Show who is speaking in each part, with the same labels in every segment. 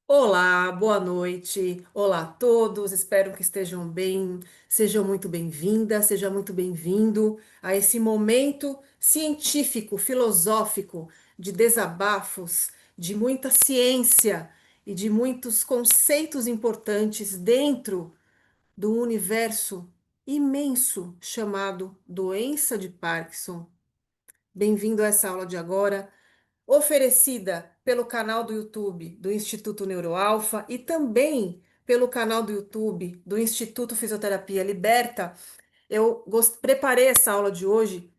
Speaker 1: Olá, boa noite. Olá a todos. Espero que estejam bem. Sejam muito bem-vindas, seja muito bem-vindo a esse momento científico, filosófico, de desabafos, de muita ciência e de muitos conceitos importantes dentro do universo imenso chamado doença de Parkinson. Bem-vindo a essa aula de agora oferecida pelo canal do YouTube do Instituto Neuroalfa e também pelo canal do YouTube do Instituto Fisioterapia Liberta. Preparei essa aula de hoje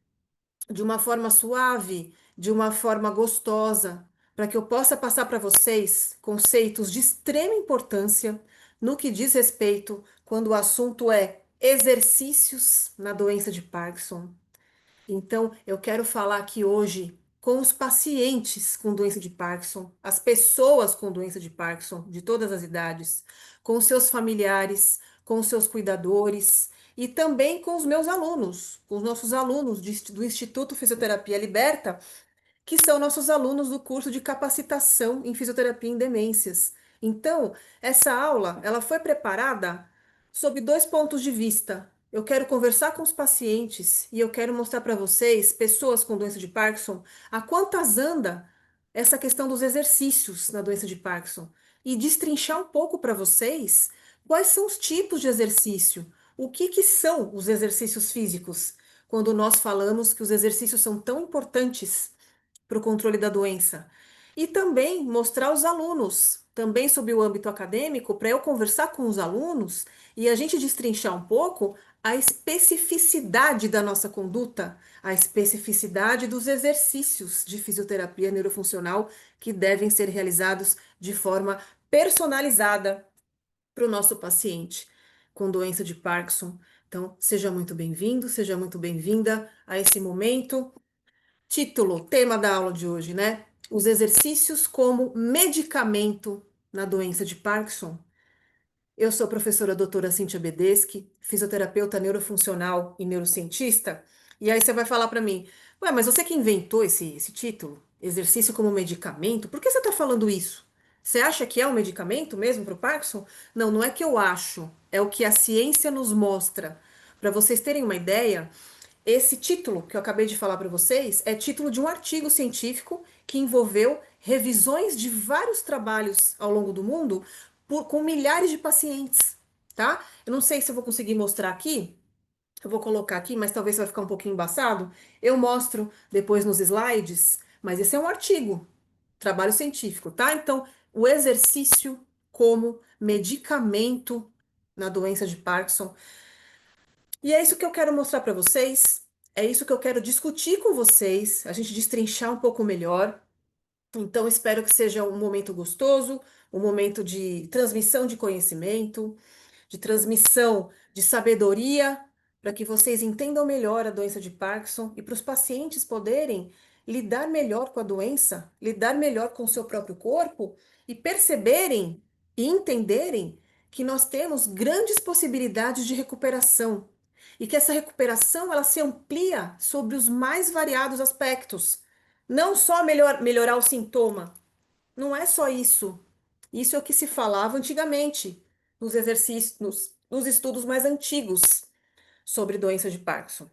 Speaker 1: de uma forma suave, de uma forma gostosa, para que eu possa passar para vocês conceitos de extrema importância no que diz respeito quando o assunto é exercícios na doença de Parkinson. Então, eu quero falar aqui hoje com os pacientes com doença de Parkinson, as pessoas com doença de Parkinson, de todas as idades, com os seus familiares, com os seus cuidadores e também com os meus alunos, com os nossos alunos do Instituto Fisioterapia Liberta, que são nossos alunos do curso de capacitação em fisioterapia em demências. Então, essa aula, ela foi preparada sob dois pontos de vista. Eu quero conversar com os pacientes e eu quero mostrar para vocês, pessoas com doença de Parkinson, a quantas anda essa questão dos exercícios na doença de Parkinson e destrinchar um pouco para vocês quais são os tipos de exercício, o que que são os exercícios físicos, quando nós falamos que os exercícios são tão importantes para o controle da doença. E também mostrar aos alunos, também sob o âmbito acadêmico, para eu conversar com os alunos e a gente destrinchar um pouco a especificidade da nossa conduta, a especificidade dos exercícios de fisioterapia neurofuncional que devem ser realizados de forma personalizada para o nosso paciente com doença de Parkinson. Então, seja muito bem-vindo, seja muito bem-vinda a esse momento. Título, tema da aula de hoje, né? Os exercícios como medicamento na doença de Parkinson. Eu sou a professora doutora Cíntia Bedeschi, fisioterapeuta neurofuncional e neurocientista. E aí você vai falar para mim, ué, mas você que inventou esse título, exercício como medicamento, por que você está falando isso? Você acha que é um medicamento mesmo para o Parkinson? Não, não é que eu acho, é o que a ciência nos mostra. Para vocês terem uma ideia, esse título que eu acabei de falar para vocês é título de um artigo científico que envolveu revisões de vários trabalhos ao longo do mundo com milhares de pacientes, tá? Eu não sei se eu vou conseguir mostrar aqui, eu vou colocar aqui, mas talvez vai ficar um pouquinho embaçado. Eu mostro depois nos slides, mas esse é um artigo, trabalho científico, tá? Então, o exercício como medicamento na doença de Parkinson. E é isso que eu quero mostrar para vocês, é isso que eu quero discutir com vocês, a gente destrinchar um pouco melhor. Então, espero que seja um momento gostoso, um momento de transmissão de conhecimento, de transmissão de sabedoria, para que vocês entendam melhor a doença de Parkinson e para os pacientes poderem lidar melhor com a doença, lidar melhor com o seu próprio corpo e perceberem e entenderem que nós temos grandes possibilidades de recuperação e que essa recuperação ela se amplia sobre os mais variados aspectos. Não só melhorar o sintoma, não é só isso. Isso é o que se falava antigamente, nos exercícios, nos estudos mais antigos sobre doença de Parkinson.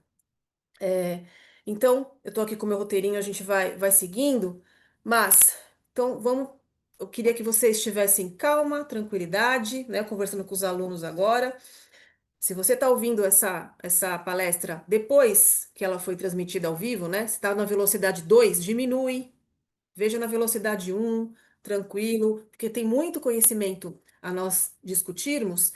Speaker 1: É, então, eu estou aqui com o meu roteirinho, a gente vai seguindo, mas, então, vamos. Eu queria que vocês estivessem calma, tranquilidade, né? Conversando com os alunos agora. Se você está ouvindo essa palestra depois que ela foi transmitida ao vivo, né? Se está na velocidade 2, diminui. Veja na velocidade um, tranquilo, porque tem muito conhecimento a nós discutirmos.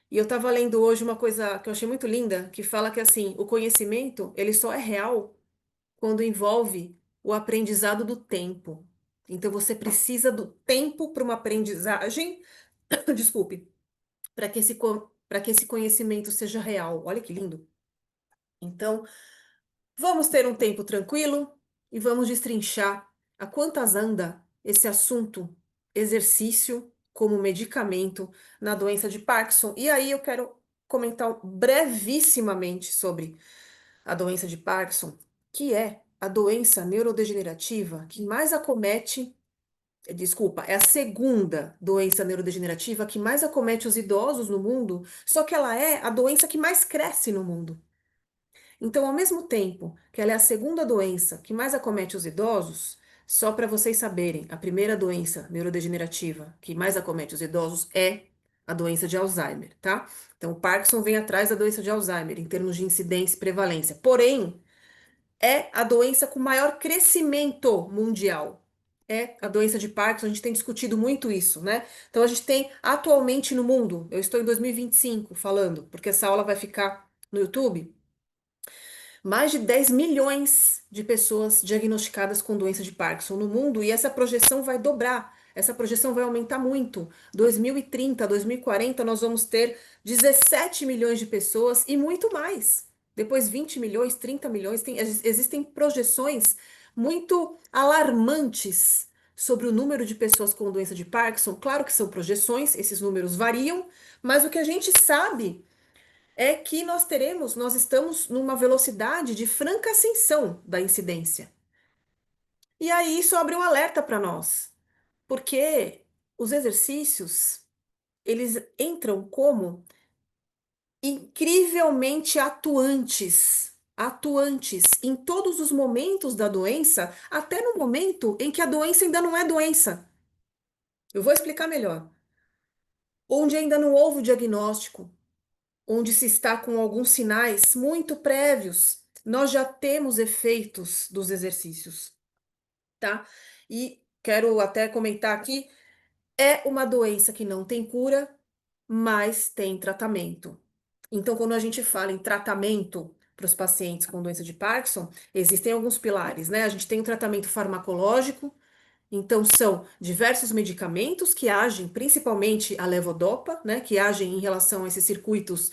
Speaker 1: E eu estava lendo hoje uma coisa que eu achei muito linda, que fala que assim, o conhecimento, ele só é real quando envolve o aprendizado do tempo. Então você precisa do tempo para uma aprendizagem, desculpe, para que esse conhecimento seja real. Olha que lindo. Então, vamos ter um tempo tranquilo e vamos destrinchar a quantas anda esse assunto, exercício como medicamento na doença de Parkinson. E aí eu quero comentar brevissimamente sobre a doença de Parkinson, que é a doença neurodegenerativa que mais acomete Desculpa, é a segunda doença neurodegenerativa que mais acomete os idosos no mundo, só que ela é a doença que mais cresce no mundo. Então, ao mesmo tempo que ela é a segunda doença que mais acomete os idosos, só para vocês saberem, a primeira doença neurodegenerativa que mais acomete os idosos é a doença de Alzheimer, tá? Então, o Parkinson vem atrás da doença de Alzheimer em termos de incidência e prevalência. Porém, é a doença com maior crescimento mundial. É a doença de Parkinson, a gente tem discutido muito isso, né? Então, a gente tem atualmente no mundo, eu estou em 2025 falando, porque essa aula vai ficar no YouTube, mais de 10 milhões de pessoas diagnosticadas com doença de Parkinson no mundo e essa projeção vai dobrar, essa projeção vai aumentar muito. 2030, 2040, nós vamos ter 17 milhões de pessoas e muito mais. Depois 20 milhões, 30 milhões, existem projeções muito alarmantes sobre o número de pessoas com doença de Parkinson. Claro que são projeções, esses números variam, mas o que a gente sabe é que nós estamos numa velocidade de franca ascensão da incidência. E aí isso abre um alerta para nós, porque os exercícios, eles entram como incrivelmente atuantes em todos os momentos da doença, até no momento em que a doença ainda não é doença. Eu vou explicar melhor. Onde ainda não houve o diagnóstico, onde se está com alguns sinais muito prévios, nós já temos efeitos dos exercícios, tá? E quero até comentar aqui, é uma doença que não tem cura, mas tem tratamento. Então, quando a gente fala em tratamento para os pacientes com doença de Parkinson, existem alguns pilares, né? A gente tem o tratamento farmacológico, então, são diversos medicamentos que agem, principalmente a levodopa, né, que agem em relação a esses circuitos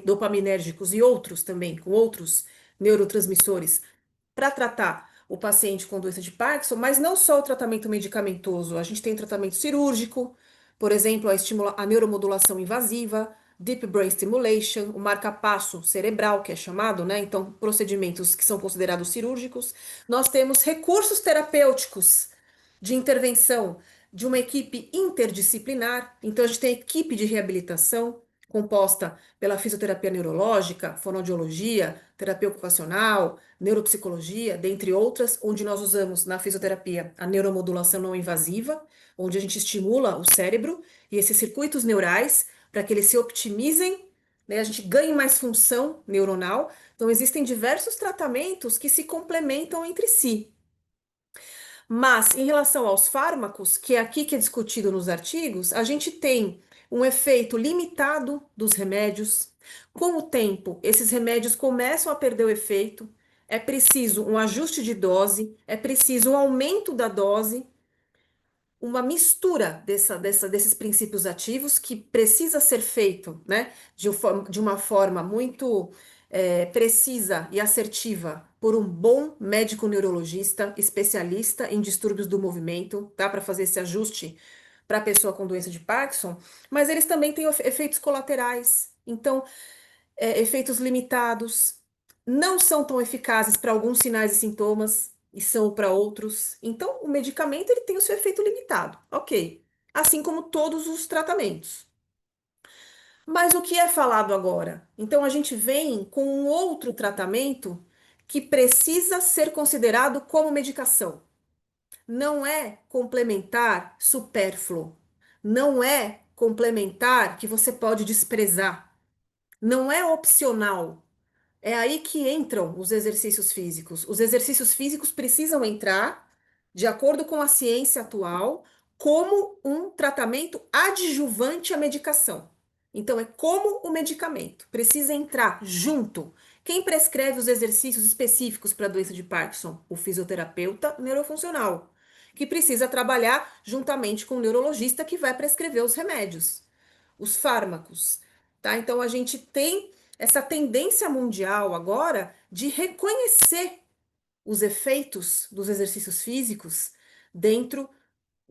Speaker 1: dopaminérgicos e outros também, com outros neurotransmissores, para tratar o paciente com doença de Parkinson, mas não só o tratamento medicamentoso, a gente tem tratamento cirúrgico, por exemplo, a neuromodulação invasiva, Deep Brain Stimulation, o marca-passo cerebral, que é chamado, né? Então, procedimentos que são considerados cirúrgicos. Nós temos recursos terapêuticos de intervenção de uma equipe interdisciplinar. Então, a gente tem equipe de reabilitação composta pela fisioterapia neurológica, fonoaudiologia, terapia ocupacional, neuropsicologia, dentre outras, onde nós usamos na fisioterapia a neuromodulação não invasiva, onde a gente estimula o cérebro e esses circuitos neurais para que eles se optimizem, né, a gente ganhe mais função neuronal. Então, existem diversos tratamentos que se complementam entre si. Mas, em relação aos fármacos, que é aqui que é discutido nos artigos, a gente tem um efeito limitado dos remédios. Com o tempo, esses remédios começam a perder o efeito, é preciso um ajuste de dose, é preciso um aumento da dose, uma mistura desses princípios ativos que precisa ser feito, né, de uma forma muito precisa e assertiva por um bom médico neurologista, especialista em distúrbios do movimento, tá, para fazer esse ajuste para a pessoa com doença de Parkinson, mas eles também têm efeitos colaterais. Então, efeitos limitados, não são tão eficazes para alguns sinais e sintomas e são para outros. Então, o medicamento ele tem o seu efeito limitado, ok. Assim como todos os tratamentos. Mas o que é falado agora? Então, a gente vem com um outro tratamento que precisa ser considerado como medicação. Não é complementar supérfluo. Não é complementar que você pode desprezar. Não é opcional. É aí que entram os exercícios físicos. Os exercícios físicos precisam entrar, de acordo com a ciência atual, como um tratamento adjuvante à medicação. Então, é como o medicamento, precisa entrar junto. Quem prescreve os exercícios específicos para a doença de Parkinson? O fisioterapeuta neurofuncional, que precisa trabalhar juntamente com o neurologista que vai prescrever os remédios, os fármacos, tá? Então, a gente tem essa tendência mundial agora de reconhecer os efeitos dos exercícios físicos dentro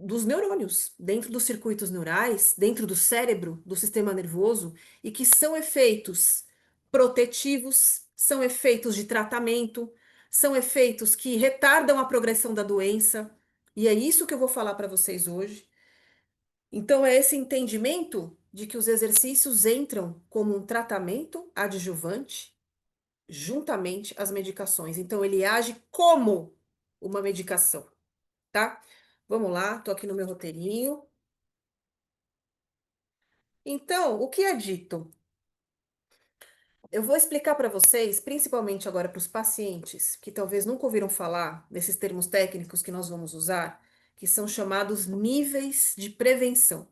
Speaker 1: dos neurônios, dentro dos circuitos neurais, dentro do cérebro, do sistema nervoso, e que são efeitos protetivos, são efeitos de tratamento, são efeitos que retardam a progressão da doença. E é isso que eu vou falar para vocês hoje. Então, é esse entendimento de que os exercícios entram como um tratamento adjuvante juntamente às medicações. Então, ele age como uma medicação, tá? Vamos lá, tô aqui no meu roteirinho. Então, o que é dito? Eu vou explicar para vocês, principalmente agora para os pacientes que talvez nunca ouviram falar desses termos técnicos que nós vamos usar, que são chamados níveis de prevenção.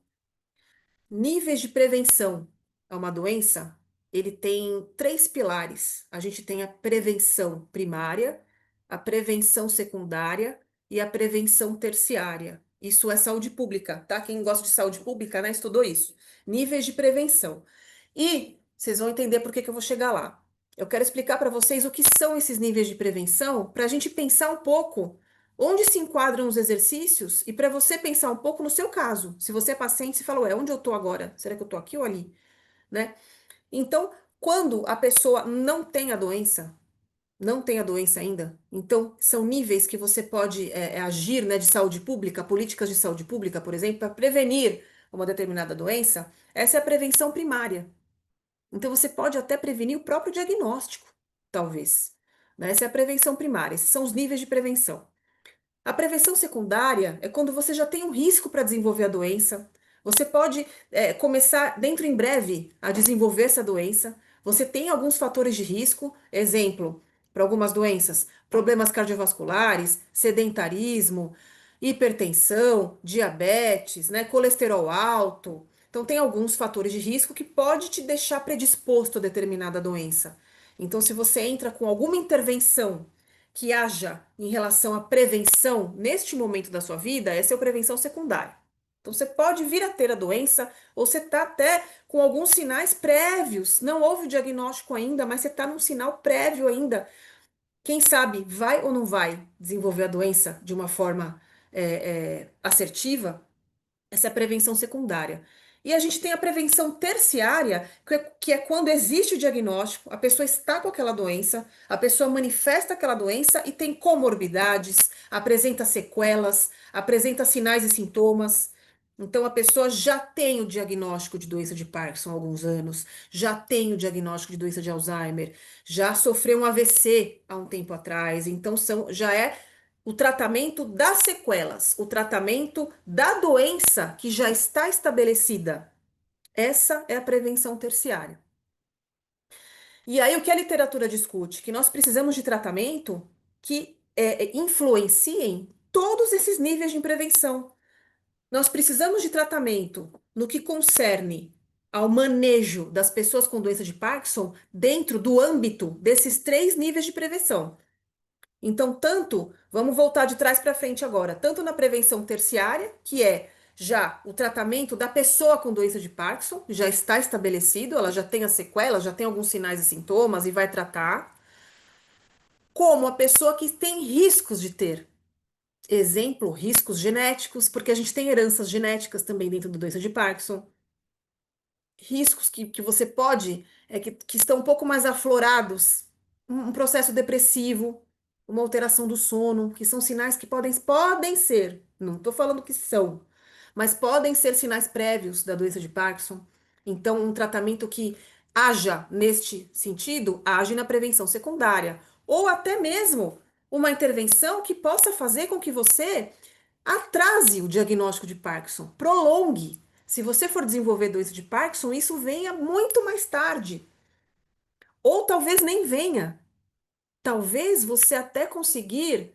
Speaker 1: Níveis de prevenção a uma doença, ele tem três pilares. A gente tem a prevenção primária, a prevenção secundária e a prevenção terciária. Isso é saúde pública, tá? Quem gosta de saúde pública, né, estudou isso. Níveis de prevenção. E vocês vão entender por que que eu vou chegar lá. Eu quero explicar para vocês o que são esses níveis de prevenção, para a gente pensar um pouco onde se enquadram os exercícios e para você pensar um pouco no seu caso. Se você é paciente, você fala, ué, onde eu estou agora? Será que eu estou aqui ou ali? Né? Então, quando a pessoa não tem a doença, não tem a doença ainda, então são níveis que você pode agir, né, de saúde pública, políticas de saúde pública, por exemplo, para prevenir uma determinada doença. Essa é a prevenção primária. Então, você pode até prevenir o próprio diagnóstico, talvez. Né? Essa é a prevenção primária, esses são os níveis de prevenção. A prevenção secundária é quando você já tem um risco para desenvolver a doença. Você pode começar dentro em breve a desenvolver essa doença. Você tem alguns fatores de risco, exemplo, para algumas doenças, problemas cardiovasculares, sedentarismo, hipertensão, diabetes, né, colesterol alto. Então tem alguns fatores de risco que pode te deixar predisposto a determinada doença. Então, se você entra com alguma intervenção que haja em relação à prevenção neste momento da sua vida, essa é a prevenção secundária. Então, você pode vir a ter a doença, ou você está até com alguns sinais prévios. Não houve o diagnóstico ainda, mas você está num sinal prévio ainda. Quem sabe vai ou não vai desenvolver a doença de uma forma assertiva? Essa é a prevenção secundária. E a gente tem a prevenção terciária, que é quando existe o diagnóstico, a pessoa está com aquela doença, a pessoa manifesta aquela doença e tem comorbidades, apresenta sequelas, apresenta sinais e sintomas. Então, a pessoa já tem o diagnóstico de doença de Parkinson há alguns anos, já tem o diagnóstico de doença de Alzheimer, já sofreu um AVC há um tempo atrás. Então, já é o tratamento das sequelas, o tratamento da doença que já está estabelecida. Essa é a prevenção terciária. E aí, o que a literatura discute? Que nós precisamos de tratamento que influenciem todos esses níveis de prevenção. Nós precisamos de tratamento no que concerne ao manejo das pessoas com doença de Parkinson dentro do âmbito desses três níveis de prevenção. Então, vamos voltar de trás para frente agora, tanto na prevenção terciária, que é já o tratamento da pessoa com doença de Parkinson, já está estabelecido, ela já tem as sequelas, já tem alguns sinais e sintomas e vai tratar, como a pessoa que tem riscos de ter. Exemplo, riscos genéticos, porque a gente tem heranças genéticas também dentro da doença de Parkinson. Riscos que você pode, que estão um pouco mais aflorados, um processo depressivo, uma alteração do sono, que são sinais que podem ser, não estou falando que são, mas podem ser sinais prévios da doença de Parkinson. Então, um tratamento que haja neste sentido, age na prevenção secundária, ou até mesmo uma intervenção que possa fazer com que você atrase o diagnóstico de Parkinson, prolongue. Se você for desenvolver doença de Parkinson, isso venha muito mais tarde. Ou talvez nem venha. Talvez você até conseguir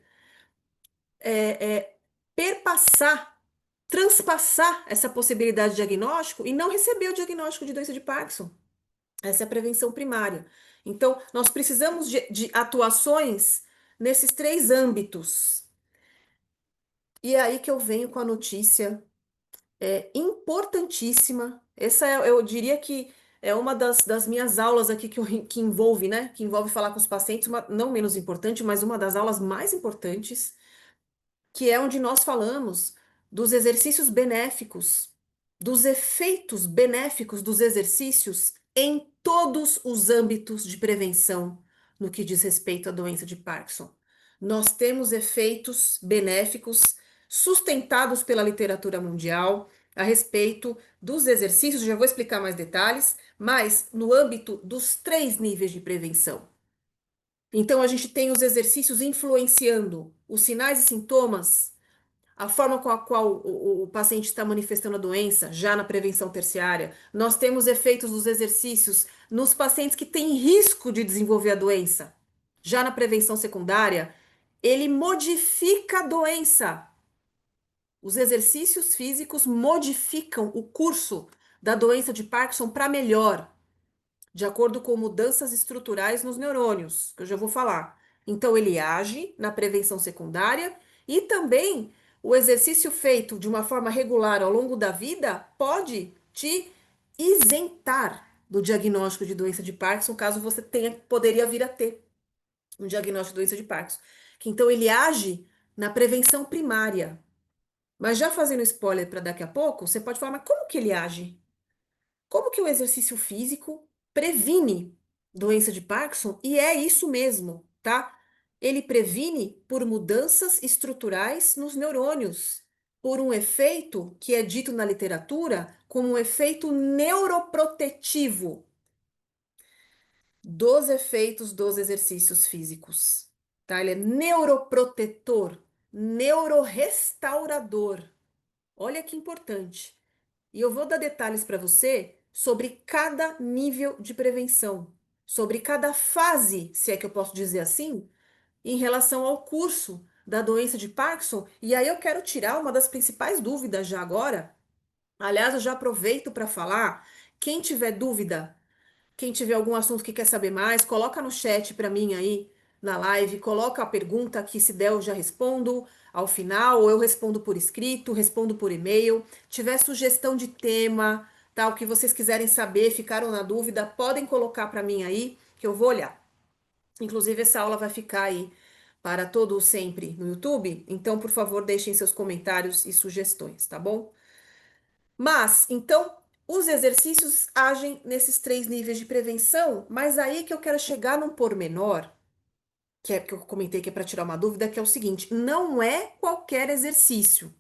Speaker 1: perpassar, transpassar essa possibilidade de diagnóstico e não receber o diagnóstico de doença de Parkinson. Essa é a prevenção primária. Então, nós precisamos de atuações nesses três âmbitos. E é aí que eu venho com a notícia importantíssima. Essa eu diria que é uma das minhas aulas aqui que envolve, né? Que envolve falar com os pacientes, não menos importante, mas uma das aulas mais importantes, que é onde nós falamos dos exercícios benéficos, dos efeitos benéficos dos exercícios em todos os âmbitos de prevenção no que diz respeito à doença de Parkinson. Nós temos efeitos benéficos sustentados pela literatura mundial a respeito dos exercícios. Já vou explicar mais detalhes, mas no âmbito dos três níveis de prevenção. Então, a gente tem os exercícios influenciando os sinais e sintomas, a forma com a qual o paciente está manifestando a doença, já na prevenção terciária. Nós temos efeitos dos exercícios nos pacientes que têm risco de desenvolver a doença, já na prevenção secundária. Ele modifica a doença. Os exercícios físicos modificam o curso da doença de Parkinson para melhor, de acordo com mudanças estruturais nos neurônios, que eu já vou falar. Então, ele age na prevenção secundária e também o exercício feito de uma forma regular ao longo da vida pode te isentar do diagnóstico de doença de Parkinson, caso você tenha, poderia vir a ter um diagnóstico de doença de Parkinson. Então, ele age na prevenção primária. Mas já fazendo spoiler para daqui a pouco, você pode falar, mas como que ele age? Como que o exercício físico previne doença de Parkinson? E é isso mesmo, tá? Ele previne por mudanças estruturais nos neurônios, por um efeito que é dito na literatura como um efeito neuroprotetivo dos efeitos dos exercícios físicos, tá? Ele é neuroprotetor, neurorestaurador. Olha que importante. E eu vou dar detalhes para você sobre cada nível de prevenção, sobre cada fase, se é que eu posso dizer assim, em relação ao curso da doença de Parkinson. E aí eu quero tirar uma das principais dúvidas já agora. Aliás, eu já aproveito para falar. Quem tiver dúvida, quem tiver algum assunto que quer saber mais, coloca no chat para mim aí na live, coloca a pergunta que se der eu já respondo ao final, ou eu respondo por escrito, respondo por e-mail. Tiver sugestão de tema, tal, o que vocês quiserem saber, ficaram na dúvida, podem colocar para mim aí, que eu vou olhar. Inclusive, essa aula vai ficar aí para todo sempre no YouTube, então, por favor, deixem seus comentários e sugestões, tá bom? Mas, então, os exercícios agem nesses três níveis de prevenção, mas aí que eu quero chegar num pormenor, que é que eu comentei que é para tirar uma dúvida, que é o seguinte: não é qualquer exercício.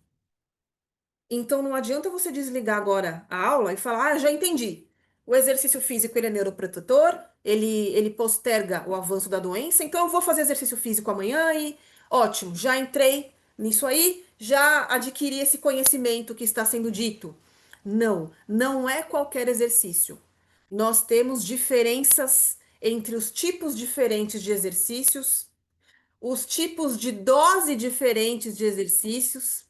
Speaker 1: Então não adianta você desligar agora a aula e falar, ah, já entendi. O exercício físico ele é neuroprotetor, ele posterga o avanço da doença, então eu vou fazer exercício físico amanhã e ótimo, já entrei nisso aí, já adquiri esse conhecimento que está sendo dito. Não, não é qualquer exercício. Nós temos diferenças entre os tipos diferentes de exercícios, os tipos de dose diferentes de exercícios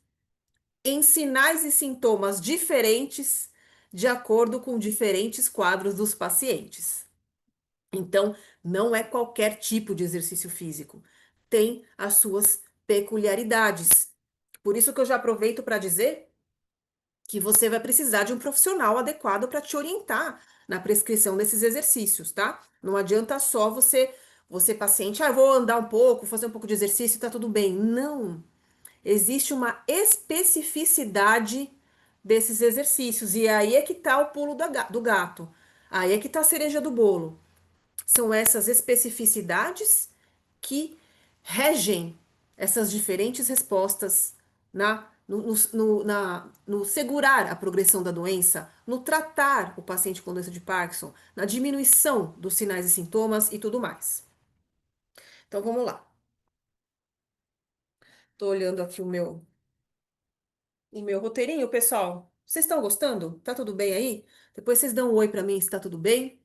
Speaker 1: em sinais e sintomas diferentes de acordo com diferentes quadros dos pacientes. Então, não é qualquer tipo de exercício físico, tem as suas peculiaridades. Por isso que eu já aproveito para dizer que você vai precisar de um profissional adequado para te orientar na prescrição desses exercícios, tá? Não adianta só você paciente, ah, eu vou andar um pouco, fazer um pouco de exercício e tá tudo bem. Não. Existe uma especificidade desses exercícios. E aí é que está o pulo do gato. Aí é que está a cereja do bolo. São essas especificidades que regem essas diferentes respostas no segurar a progressão da doença, no tratar o paciente com doença de Parkinson, na diminuição dos sinais e sintomas e tudo mais. Então vamos lá. Estou olhando aqui o meu roteirinho, pessoal. Vocês estão gostando? Tá tudo bem aí? Depois vocês dão um oi pra mim se tá tudo bem,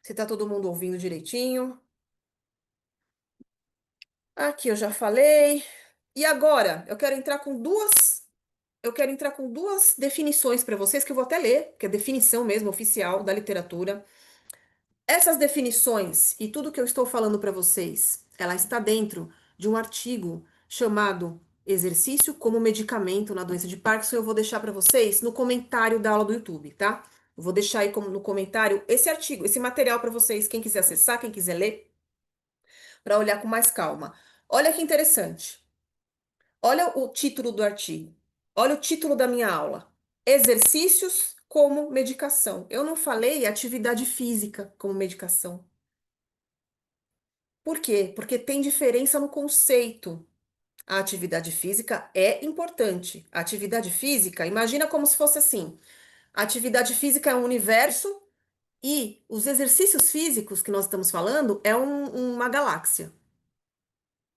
Speaker 1: se tá todo mundo ouvindo direitinho. Aqui eu já falei. E agora, eu quero entrar com duas definições para vocês que eu vou até ler, que é definição mesmo oficial da literatura. Essas definições e tudo que eu estou falando para vocês, ela está dentro de um artigo chamado Exercício como Medicamento na Doença de Parkinson. Eu vou deixar para vocês no comentário da aula do YouTube, tá? Eu vou deixar aí no comentário esse artigo, esse material para vocês, quem quiser acessar, quem quiser ler, para olhar com mais calma. Olha que interessante. Olha o título do artigo. Olha o título da minha aula. Exercícios como medicação. Eu não falei atividade física como medicação. Por quê? Porque tem diferença no conceito. A atividade física é importante. A atividade física, imagina como se fosse assim: a atividade física é um universo e os exercícios físicos que nós estamos falando é uma galáxia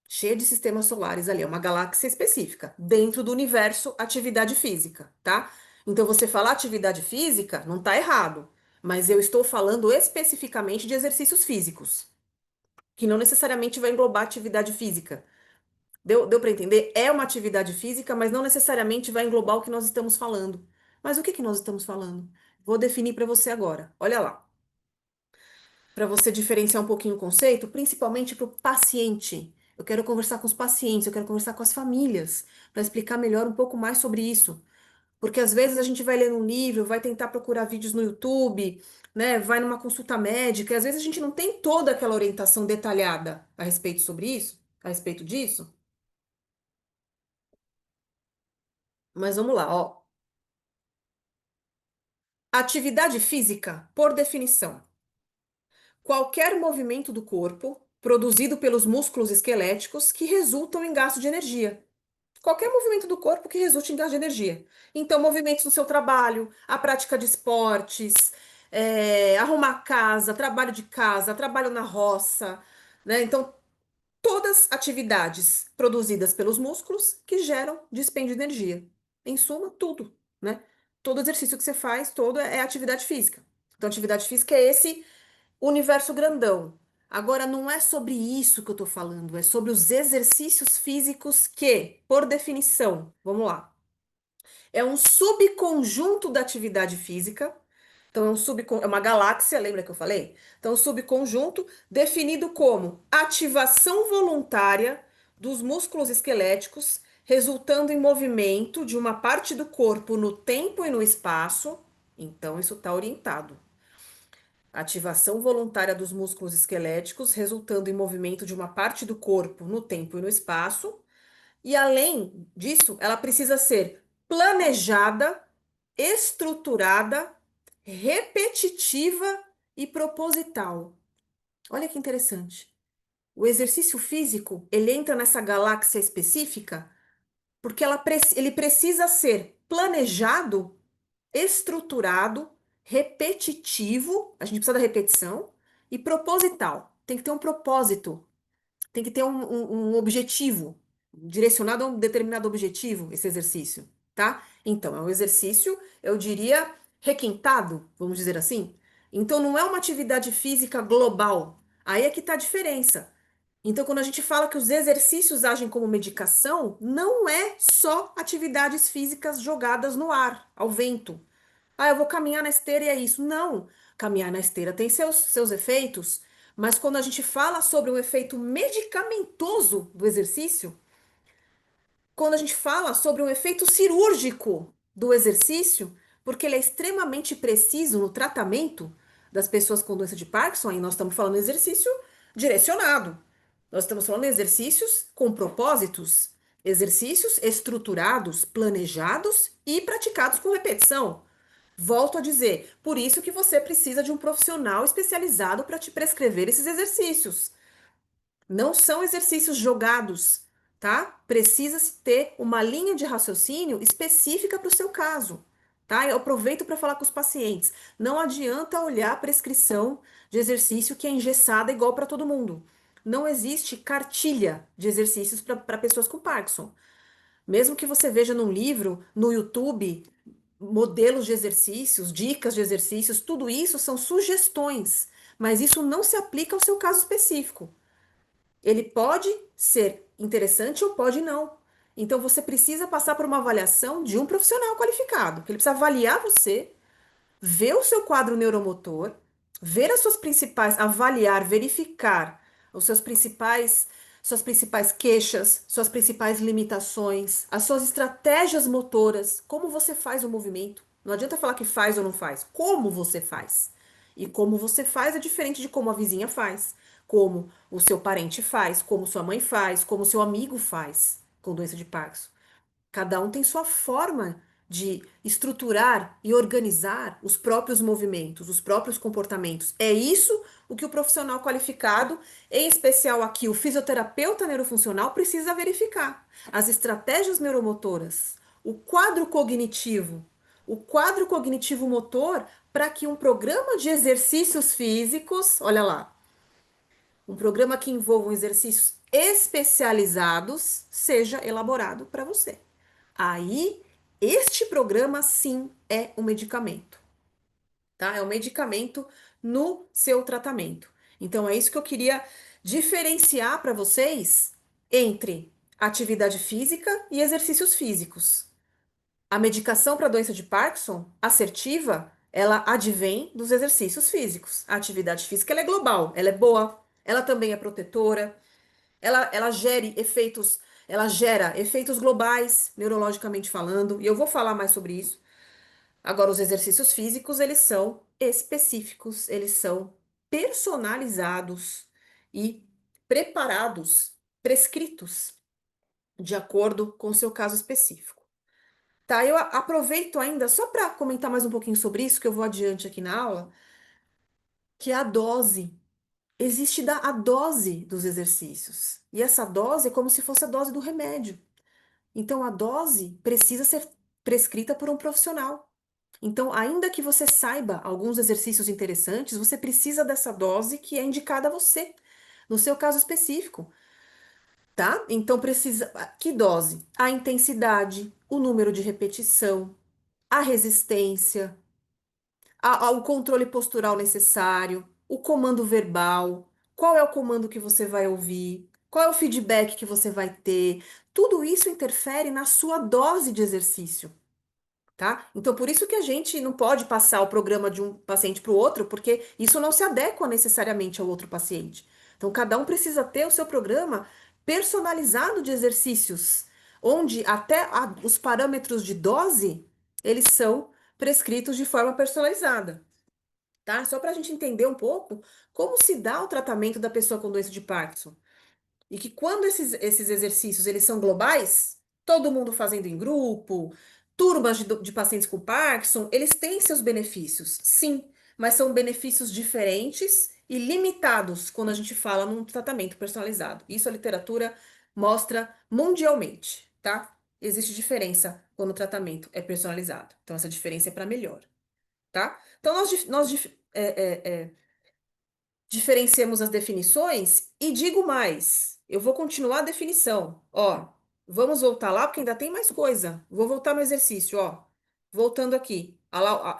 Speaker 1: cheia de sistemas solares ali, é uma galáxia específica, dentro do universo atividade física, tá? Então você falar atividade física não tá errado, mas eu estou falando especificamente de exercícios físicos, que não necessariamente vai englobar atividade física. Deu para entender? É uma atividade física, mas não necessariamente vai englobar o que nós estamos falando. Mas o que que nós estamos falando? Vou definir para você agora. Olha lá. Para você diferenciar um pouquinho o conceito, principalmente para o paciente. Eu quero conversar com os pacientes, eu quero conversar com as famílias, para explicar melhor um pouco mais sobre isso. Porque às vezes a gente vai ler um livro, vai tentar procurar vídeos no YouTube, né? Vai numa consulta médica, e às vezes a gente não tem toda aquela orientação detalhada a respeito sobre isso, a respeito disso. Mas vamos lá, ó. Atividade física, por definição, qualquer movimento do corpo produzido pelos músculos esqueléticos que resultam em gasto de energia. Qualquer movimento do corpo que resulte em gasto de energia. Então, movimentos no seu trabalho, a prática de esportes, arrumar casa, trabalho na roça, né? Então, todas atividades produzidas pelos músculos que geram dispêndio de energia. Em suma, tudo, né? Todo exercício que você faz, todo é atividade física. Então, atividade física é esse universo grandão. Agora, não é sobre isso que eu tô falando, é sobre os exercícios físicos que, por definição, vamos lá, é um subconjunto da atividade física. Então, é uma galáxia, lembra que eu falei? Então, um subconjunto definido como ativação voluntária dos músculos esqueléticos, resultando em movimento de uma parte do corpo no tempo e no espaço. Então, isso está orientado. Ativação voluntária dos músculos esqueléticos, resultando em movimento de uma parte do corpo no tempo e no espaço. E além disso, ela precisa ser planejada, estruturada, repetitiva e proposital. Olha que interessante. O exercício físico, ele entra nessa galáxia específica porque ele precisa ser planejado, estruturado, repetitivo, a gente precisa da repetição, e proposital. Tem que ter um propósito, tem que ter um objetivo, direcionado a um determinado objetivo, esse exercício, tá? Então, é um exercício, eu diria, requintado, vamos dizer assim. Então, não é uma atividade física global. Aí é que tá a diferença. Então, quando a gente fala que os exercícios agem como medicação, não é só atividades físicas jogadas no ar, ao vento. Ah, eu vou caminhar na esteira e é isso. Não, caminhar na esteira tem seus efeitos, mas quando a gente fala sobre o efeito medicamentoso do exercício, quando a gente fala sobre um efeito cirúrgico do exercício, porque ele é extremamente preciso no tratamento das pessoas com doença de Parkinson, aí nós estamos falando de exercício direcionado. Nós estamos falando de exercícios com propósitos, exercícios estruturados, planejados e praticados com repetição. Volto a dizer, por isso que você precisa de um profissional especializado para te prescrever esses exercícios. Não são exercícios jogados, tá? Precisa-se ter uma linha de raciocínio específica para o seu caso, tá? Eu aproveito para falar com os pacientes. Não adianta olhar a prescrição de exercício que é engessada igual para todo mundo. Não existe cartilha de exercícios para pessoas com Parkinson. Mesmo que você veja num livro, no YouTube, modelos de exercícios, dicas de exercícios, tudo isso são sugestões, mas isso não se aplica ao seu caso específico. Ele pode ser interessante ou pode não. Então você precisa passar por uma avaliação de um profissional qualificado, que ele precisa avaliar você, ver o seu quadro neuromotor, ver as suas principais, avaliar, verificar os seus principais, suas principais queixas, suas principais limitações, as suas estratégias motoras, como você faz o movimento. Não adianta falar que faz ou não faz, como você faz. E como você faz é diferente de como a vizinha faz, como o seu parente faz, como sua mãe faz, como seu amigo faz com doença de Parkinson. Cada um tem sua forma de estruturar e organizar os próprios movimentos, os próprios comportamentos. É isso o que o profissional qualificado, em especial aqui o fisioterapeuta neurofuncional, precisa verificar. As estratégias neuromotoras, o quadro cognitivo motor para que um programa de exercícios físicos, olha lá, um programa que envolva exercícios especializados seja elaborado para você. Aí, este programa sim é um medicamento, tá? É um medicamento no seu tratamento. Então, é isso que eu queria diferenciar para vocês entre atividade física e exercícios físicos. A medicação para a doença de Parkinson, assertiva, ela advém dos exercícios físicos. A atividade física ela é global, ela é boa, ela também é protetora, ela ela gera efeitos globais, neurologicamente falando, e eu vou falar mais sobre isso. Agora, os exercícios físicos, eles são específicos, eles são personalizados e preparados, prescritos, de acordo com o seu caso específico. Tá, eu aproveito ainda só para comentar mais um pouquinho sobre isso, que eu vou adiante aqui na aula, que é a dose. Existe a dose dos exercícios. E essa dose é como se fosse a dose do remédio. Então, a dose precisa ser prescrita por um profissional. Então, ainda que você saiba alguns exercícios interessantes, você precisa dessa dose que é indicada a você, no seu caso específico, tá? Então, precisa. Que dose? A intensidade, o número de repetição, a resistência, o controle postural necessário, o comando verbal, qual é o comando que você vai ouvir, qual é o feedback que você vai ter. Tudo isso interfere na sua dose de exercício, tá? Então, por isso que a gente não pode passar o programa de um paciente para o outro, porque isso não se adequa necessariamente ao outro paciente. Então, cada um precisa ter o seu programa personalizado de exercícios, onde até os parâmetros de dose, eles são prescritos de forma personalizada, tá? Só para a gente entender um pouco como se dá o tratamento da pessoa com doença de Parkinson. E que quando esses exercícios eles são globais, todo mundo fazendo em grupo, turmas de pacientes com Parkinson, eles têm seus benefícios, sim, mas são benefícios diferentes e limitados quando a gente fala num tratamento personalizado. Isso a literatura mostra mundialmente, tá? Existe diferença quando o tratamento é personalizado. Então, essa diferença é para melhor, tá? Então, diferenciamos as definições e digo mais, eu vou continuar a definição. Ó, vamos voltar lá porque ainda tem mais coisa. Vou voltar no exercício, ó. Voltando aqui,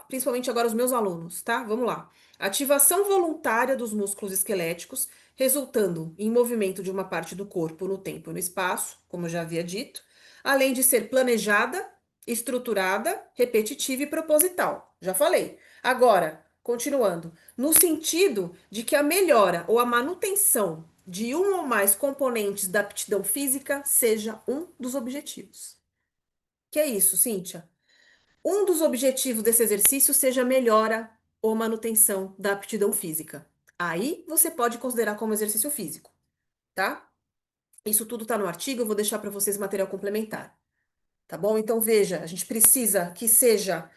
Speaker 1: principalmente agora os meus alunos, tá? Vamos lá. Ativação voluntária dos músculos esqueléticos, resultando em movimento de uma parte do corpo no tempo e no espaço, como eu já havia dito, além de ser planejada, estruturada, repetitiva e proposital. Já falei. Agora, continuando no sentido de que a melhora ou a manutenção de um ou mais componentes da aptidão física seja um dos objetivos. Que é isso, Cíntia? Um dos objetivos desse exercício seja a melhora ou manutenção da aptidão física. Aí você pode considerar como exercício físico, tá? Isso tudo está no artigo, eu vou deixar para vocês material complementar, tá bom? Então veja, a gente precisa que seja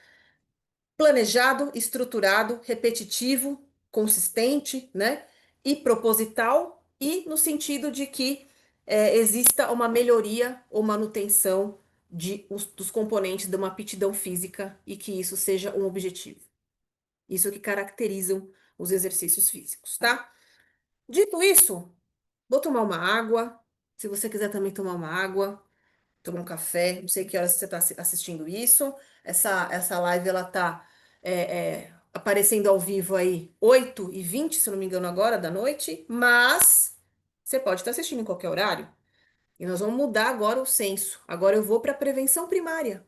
Speaker 1: planejado, estruturado, repetitivo, consistente, né? E proposital, e no sentido de que exista uma melhoria ou manutenção dos componentes de uma aptidão física e que isso seja um objetivo. Isso que caracterizam os exercícios físicos, tá? Dito isso, vou tomar uma água. Se você quiser também tomar uma água, tomar um café, não sei que horas você está assistindo isso. Essa live ela tá aparecendo ao vivo aí 8h20, se eu não me engano, agora da noite, mas você pode estar assistindo em qualquer horário. E nós vamos mudar agora o senso. Agora eu vou para a prevenção primária.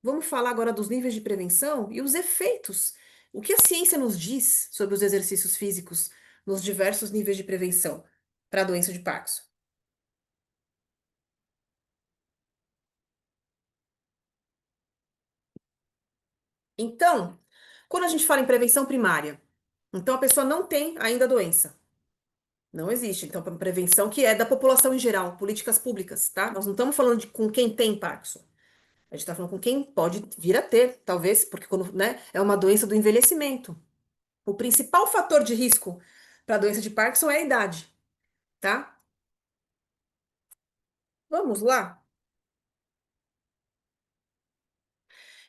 Speaker 1: Vamos falar agora dos níveis de prevenção e os efeitos. O que a ciência nos diz sobre os exercícios físicos nos diversos níveis de prevenção para a doença de Parkinson? Então, quando a gente fala em prevenção primária, então a pessoa não tem ainda a doença. Não existe. Então, prevenção que é da população em geral, políticas públicas, tá? Nós não estamos falando de com quem tem Parkinson. A gente está falando com quem pode vir a ter, talvez, porque quando, né, é uma doença do envelhecimento. O principal fator de risco para a doença de Parkinson é a idade, tá? Vamos lá?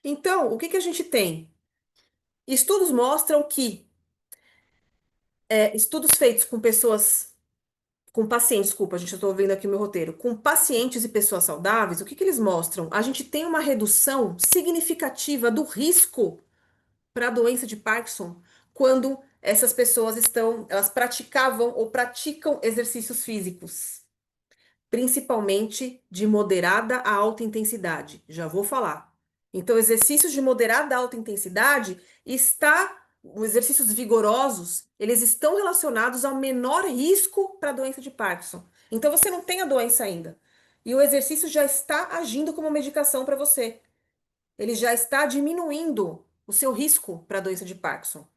Speaker 1: Então, o que que a gente tem? Estudos mostram que estudos feitos com pessoas, com pacientes, desculpa, gente, eu estou vendo aqui o meu roteiro, com pacientes e pessoas saudáveis, o que que eles mostram? A gente tem uma redução significativa do risco para a doença de Parkinson quando essas pessoas elas praticavam ou praticam exercícios físicos, principalmente de moderada a alta intensidade. Já vou falar. Então, exercícios de moderada a alta intensidade os exercícios vigorosos, eles estão relacionados ao menor risco para a doença de Parkinson. Então, você não tem a doença ainda. E o exercício já está agindo como medicação para você. Ele já está diminuindo o seu risco para a doença de Parkinson.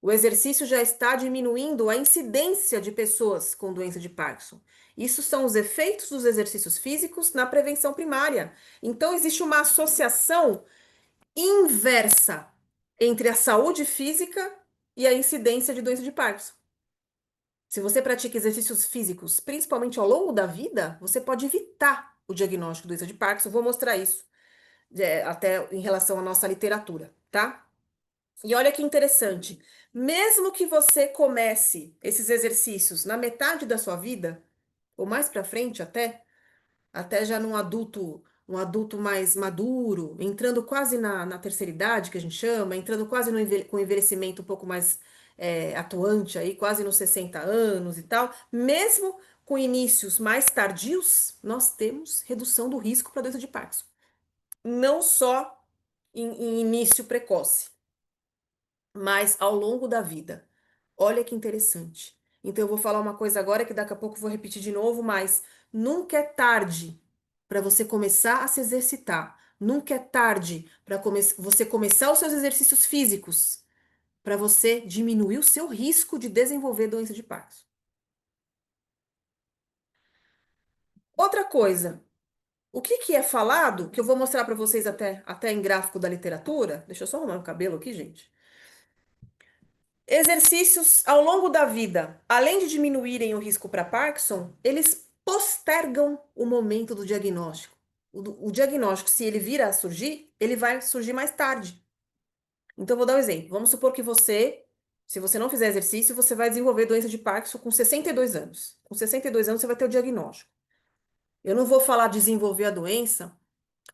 Speaker 1: O exercício já está diminuindo a incidência de pessoas com doença de Parkinson. Isso são os efeitos dos exercícios físicos na prevenção primária. Então, existe uma associação inversa entre a saúde física e a incidência de doença de Parkinson. Se você pratica exercícios físicos, principalmente ao longo da vida, você pode evitar o diagnóstico de doença de Parkinson. Vou mostrar isso até em relação à nossa literatura, tá? E olha que interessante, mesmo que você comece esses exercícios na metade da sua vida, ou mais para frente até já num adulto, um adulto mais maduro, entrando quase na terceira idade, que a gente chama, entrando quase com envelhecimento um pouco mais atuante aí, quase nos 60 anos e tal, mesmo com inícios mais tardios, nós temos redução do risco para doença de Parkinson. Não só em início precoce, mas ao longo da vida. Olha que interessante. Então, eu vou falar uma coisa agora que daqui a pouco eu vou repetir de novo, mas nunca é tarde para você começar a se exercitar. Nunca é tarde para você começar os seus exercícios físicos, para você diminuir o seu risco de desenvolver doença de Parkinson. Outra coisa, o que que é falado, que eu vou mostrar para vocês até em gráfico da literatura. Deixa eu só arrumar o cabelo aqui, gente. Exercícios ao longo da vida, além de diminuírem o risco para Parkinson, eles postergam o momento do diagnóstico. O diagnóstico, se ele vir a surgir, ele vai surgir mais tarde. Então, eu vou dar um exemplo. Vamos supor que se você não fizer exercício, você vai desenvolver doença de Parkinson com 62 anos. Com 62 anos, você vai ter o diagnóstico. Eu não vou falar desenvolver a doença,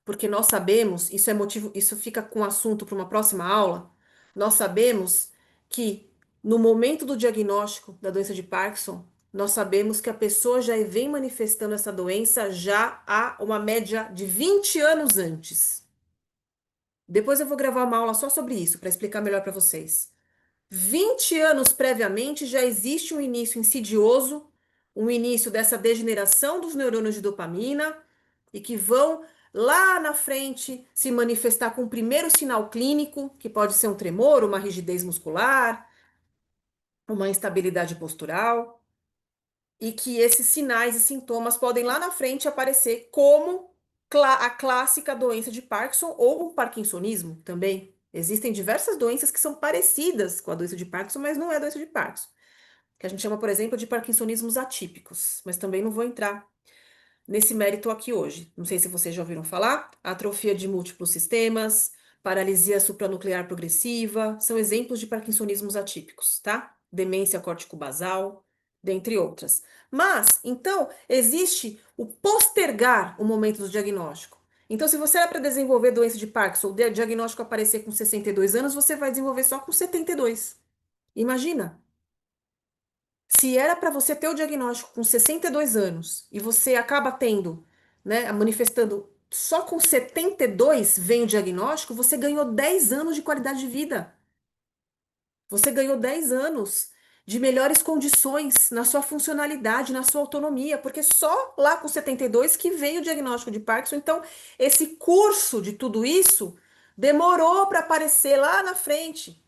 Speaker 1: porque nós sabemos, isso é motivo, isso fica com assunto para uma próxima aula. Nós sabemos que no momento do diagnóstico da doença de Parkinson, nós sabemos que a pessoa já vem manifestando essa doença já há uma média de 20 anos antes. Depois eu vou gravar uma aula só sobre isso, para explicar melhor para vocês. 20 anos previamente já existe um início insidioso, um início dessa degeneração dos neurônios de dopamina e que vão lá na frente se manifestar com o primeiro sinal clínico, que pode ser um tremor, uma rigidez muscular, uma instabilidade postural, e que esses sinais e sintomas podem lá na frente aparecer como a clássica doença de Parkinson ou o parkinsonismo também. Existem diversas doenças que são parecidas com a doença de Parkinson, mas não é a doença de Parkinson. Que a gente chama, por exemplo, de parkinsonismos atípicos, mas também não vou entrar nesse mérito aqui hoje. Não sei se vocês já ouviram falar. Atrofia de múltiplos sistemas, paralisia supranuclear progressiva, são exemplos de parkinsonismos atípicos, tá? Demência córtico-basal, dentre outras. Mas, então, existe o postergar o momento do diagnóstico. Então, se você era para desenvolver doença de Parkinson, o diagnóstico aparecer com 62 anos, você vai desenvolver só com 72. Imagina! Se era para você ter o diagnóstico com 62 anos e você acaba tendo, né, manifestando só com 72 vem o diagnóstico, você ganhou 10 anos de qualidade de vida. Você ganhou 10 anos de melhores condições na sua funcionalidade, na sua autonomia, porque só lá com 72 que veio o diagnóstico de Parkinson. Então, esse curso de tudo isso demorou para aparecer lá na frente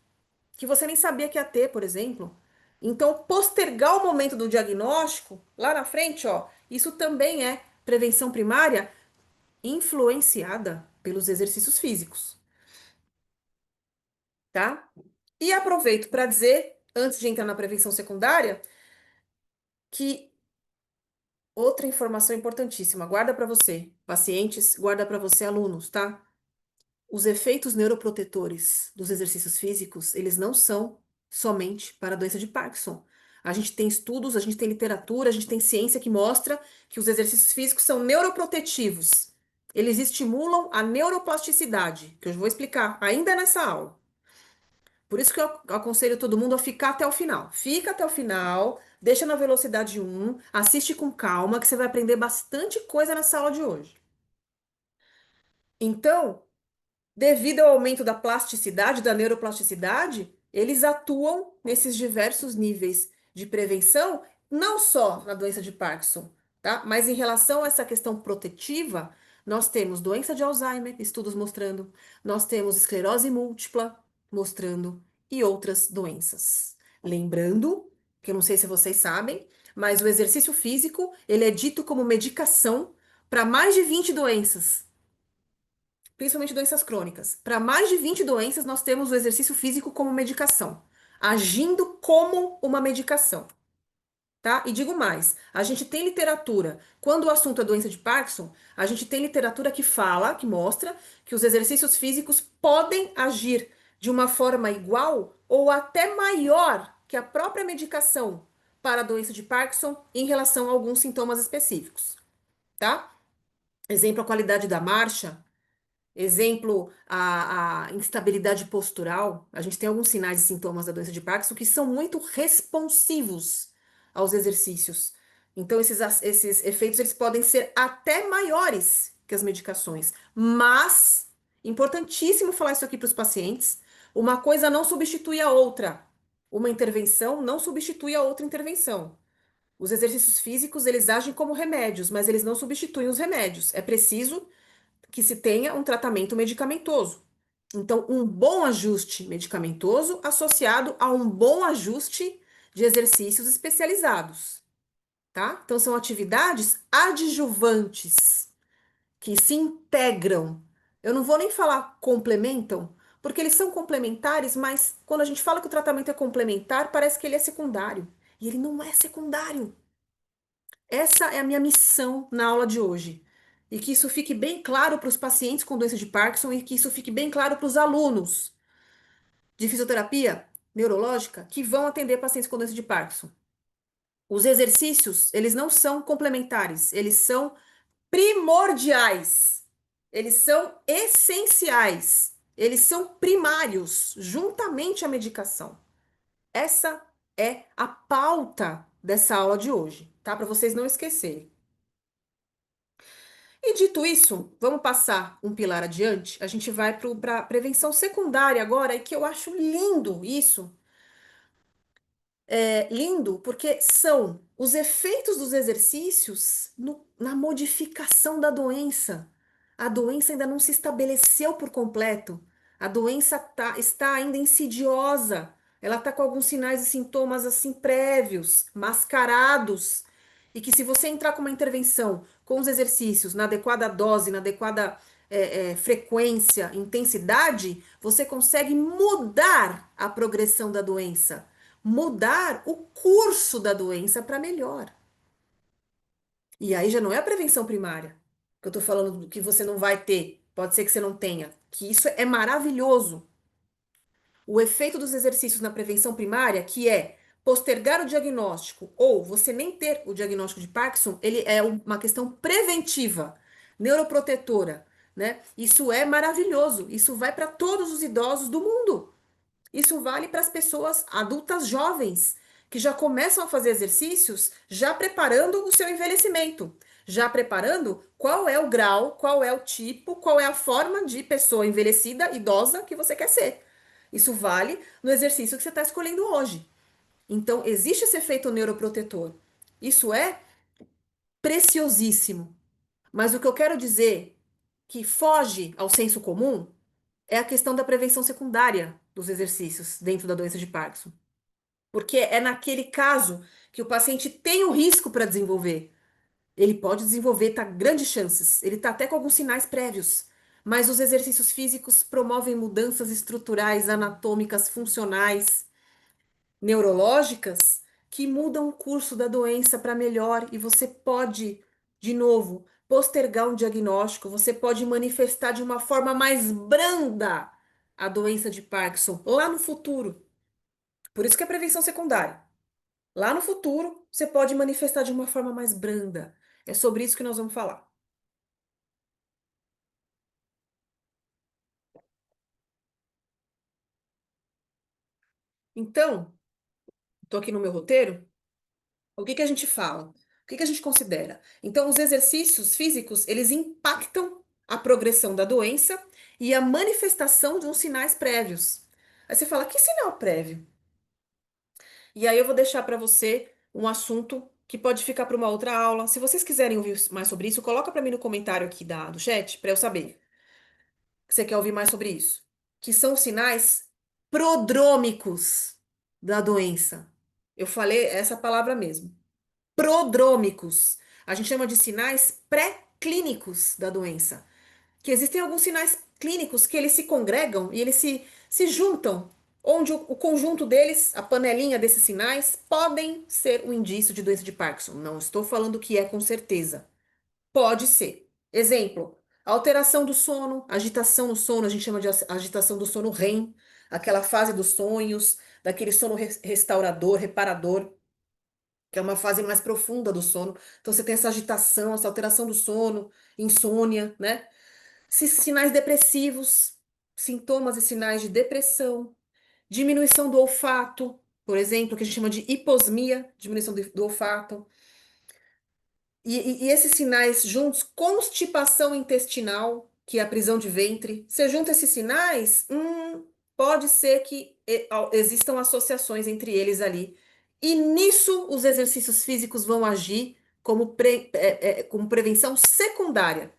Speaker 1: que você nem sabia que ia ter, por exemplo. Então, postergar o momento do diagnóstico lá na frente, ó, isso também é prevenção primária influenciada pelos exercícios físicos, tá? E aproveito para dizer, antes de entrar na prevenção secundária, que outra informação importantíssima, guarda para você, pacientes, guarda para você, alunos, tá? Os efeitos neuroprotetores dos exercícios físicos, eles não são somente para a doença de Parkinson. A gente tem estudos, a gente tem literatura, a gente tem ciência que mostra que os exercícios físicos são neuroprotetivos. Eles estimulam a neuroplasticidade, que eu vou explicar ainda nessa aula. Por isso que eu aconselho todo mundo a ficar até o final. Fica até o final, deixa na velocidade um, assiste com calma, que você vai aprender bastante coisa nessa aula de hoje. Então, devido ao aumento da plasticidade, da neuroplasticidade, eles atuam nesses diversos níveis de prevenção, não só na doença de Parkinson, tá? Mas em relação a essa questão protetiva, nós temos doença de Alzheimer, estudos mostrando, nós temos esclerose múltipla mostrando e outras doenças. Lembrando, que eu não sei se vocês sabem, mas o exercício físico, ele é dito como medicação para mais de 20 doenças, principalmente doenças crônicas. Para mais de 20 doenças, nós temos o exercício físico como medicação, agindo como uma medicação, tá? E digo mais, a gente tem literatura, quando o assunto é doença de Parkinson, a gente tem literatura que fala, que mostra que os exercícios físicos podem agir de uma forma igual ou até maior que a própria medicação para a doença de Parkinson em relação a alguns sintomas específicos, tá? Exemplo, a qualidade da marcha. Exemplo, a instabilidade postural. A gente tem alguns sinais e sintomas da doença de Parkinson que são muito responsivos aos exercícios. Então, esses efeitos eles podem ser até maiores que as medicações. Mas, importantíssimo falar isso aqui para os pacientes, uma coisa não substitui a outra. Uma intervenção não substitui a outra intervenção. Os exercícios físicos, eles agem como remédios, mas eles não substituem os remédios. É preciso que se tenha um tratamento medicamentoso. Então, um bom ajuste medicamentoso associado a um bom ajuste de exercícios especializados, tá? Então, são atividades adjuvantes que se integram. Eu não vou nem falar complementam, porque eles são complementares, mas quando a gente fala que o tratamento é complementar, parece que ele é secundário. E ele não é secundário. Essa é a minha missão na aula de hoje. E que isso fique bem claro para os pacientes com doença de Parkinson e que isso fique bem claro para os alunos de fisioterapia neurológica que vão atender pacientes com doença de Parkinson. Os exercícios, eles não são complementares, eles são primordiais. Eles são essenciais. Eles são primários, juntamente à medicação. Essa é a pauta dessa aula de hoje, tá? Para vocês não esquecerem. E dito isso, vamos passar um pilar adiante. A gente vai para a prevenção secundária agora, e que eu acho lindo isso. É lindo porque são os efeitos dos exercícios na modificação da doença. A doença ainda não se estabeleceu por completo. A doença está ainda insidiosa. Ela está com alguns sinais e sintomas assim prévios, mascarados. E que se você entrar com uma intervenção, com os exercícios, na adequada dose, na adequada frequência, intensidade, você consegue mudar a progressão da doença, mudar o curso da doença para melhor. E aí já não é a prevenção primária, que eu tô falando do que você não vai ter, pode ser que você não tenha, que isso é maravilhoso. O efeito dos exercícios na prevenção primária, que é postergar o diagnóstico ou você nem ter o diagnóstico de Parkinson, ele é uma questão preventiva, neuroprotetora, né? Isso é maravilhoso. Isso vai para todos os idosos do mundo. Isso vale para as pessoas adultas jovens que já começam a fazer exercícios, já preparando o seu envelhecimento, já preparando qual é o grau, qual é o tipo, qual é a forma de pessoa envelhecida, idosa que você quer ser. Isso vale no exercício que você está escolhendo hoje. Então, existe esse efeito neuroprotetor. Isso é preciosíssimo. Mas o que eu quero dizer que foge ao senso comum é a questão da prevenção secundária dos exercícios dentro da doença de Parkinson. Porque é naquele caso que o paciente tem o risco para desenvolver. Ele pode desenvolver, tá grandes chances. Ele tá até com alguns sinais prévios. mas os exercícios físicos promovem mudanças estruturais, anatômicas, funcionais, neurológicas que mudam o curso da doença para melhor e você pode, de novo, postergar um diagnóstico, você pode manifestar de uma forma mais branda a doença de Parkinson lá no futuro. Por isso que é prevenção secundária. Lá no futuro, você pode manifestar de uma forma mais branda. É sobre isso que nós vamos falar. Então, estou aqui no meu roteiro. O que que a gente fala? O que que a gente considera? Então, os exercícios físicos, eles impactam a progressão da doença e a manifestação de uns sinais prévios. Aí você fala, que sinal prévio? E aí eu vou deixar para você um assunto que pode ficar para uma outra aula. Se vocês quiserem ouvir mais sobre isso, coloca para mim no comentário aqui do chat para eu saber que você quer ouvir mais sobre isso. Que são os sinais prodrômicos da doença. Eu falei essa palavra mesmo. Prodrômicos. A gente chama de sinais pré-clínicos da doença. Que existem alguns sinais clínicos que eles se congregam e eles se juntam, onde o conjunto deles, a panelinha desses sinais, podem ser um indício de doença de Parkinson. Não estou falando que é com certeza. Pode ser. Exemplo, alteração do sono, agitação no sono, a gente chama de agitação do sono REM, aquela fase dos sonhos, daquele sono restaurador, reparador, que é uma fase mais profunda do sono. Então você tem essa agitação, essa alteração do sono, insônia, né? Sinais depressivos, sintomas e sinais de depressão, diminuição do olfato, por exemplo, que a gente chama de hiposmia, diminuição do olfato. E esses sinais juntos, constipação intestinal, que é a prisão de ventre, você junta esses sinais, pode ser que existam associações entre eles ali. E nisso os exercícios físicos vão agir como prevenção secundária.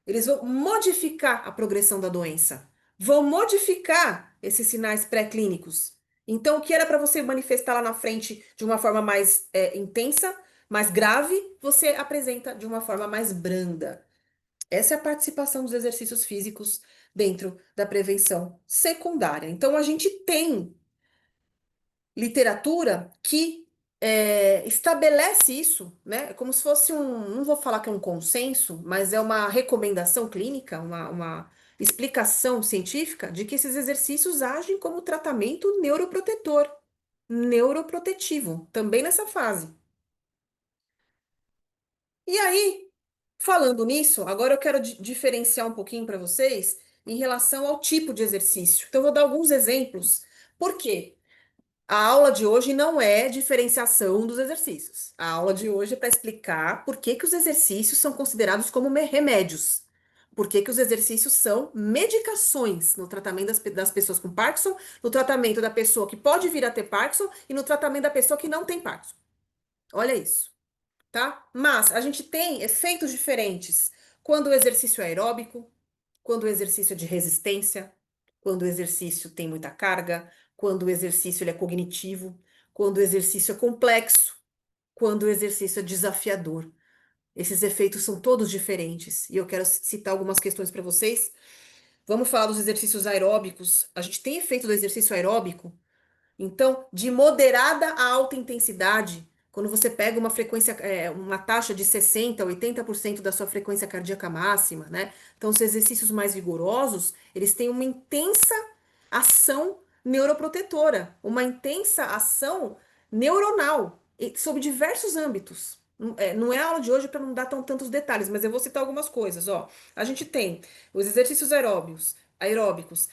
Speaker 1: Eles vão modificar a progressão da doença, vão modificar esses sinais pré-clínicos. Então, o que era para você manifestar lá na frente de uma forma mais intensa, mais grave, você apresenta de uma forma mais branda. Essa é a participação dos exercícios físicos dentro da prevenção secundária. Então, a gente tem literatura que estabelece isso, né? É como se fosse não vou falar que é um consenso, mas é uma recomendação clínica, uma explicação científica de que esses exercícios agem como tratamento neuroprotetor, neuroprotetivo, também nessa fase. E aí, falando nisso, agora eu quero diferenciar um pouquinho para vocês em relação ao tipo de exercício. Então, eu vou dar alguns exemplos. Por quê? A aula de hoje não é diferenciação dos exercícios. A aula de hoje é para explicar por que que os exercícios são considerados como remédios. Por que que os exercícios são medicações no tratamento das pessoas com Parkinson, no tratamento da pessoa que pode vir a ter Parkinson e no tratamento da pessoa que não tem Parkinson. Olha isso, tá? Mas a gente tem efeitos diferentes quando o exercício é aeróbico, quando o exercício é de resistência, quando o exercício tem muita carga, quando o exercício ele é cognitivo, quando o exercício é complexo, quando o exercício é desafiador. Esses efeitos são todos diferentes e eu quero citar algumas questões para vocês. Vamos falar dos exercícios aeróbicos. A gente tem efeito do exercício aeróbico então, de moderada a alta intensidade, quando você pega uma frequência, uma taxa de 60, 80% da sua frequência cardíaca máxima, né? Então, os exercícios mais vigorosos, eles têm uma intensa ação neuroprotetora, uma intensa ação neuronal, sob diversos âmbitos. Não é a aula de hoje para não dar tantos detalhes, mas eu vou citar algumas coisas. Ó, a gente tem os exercícios aeróbicos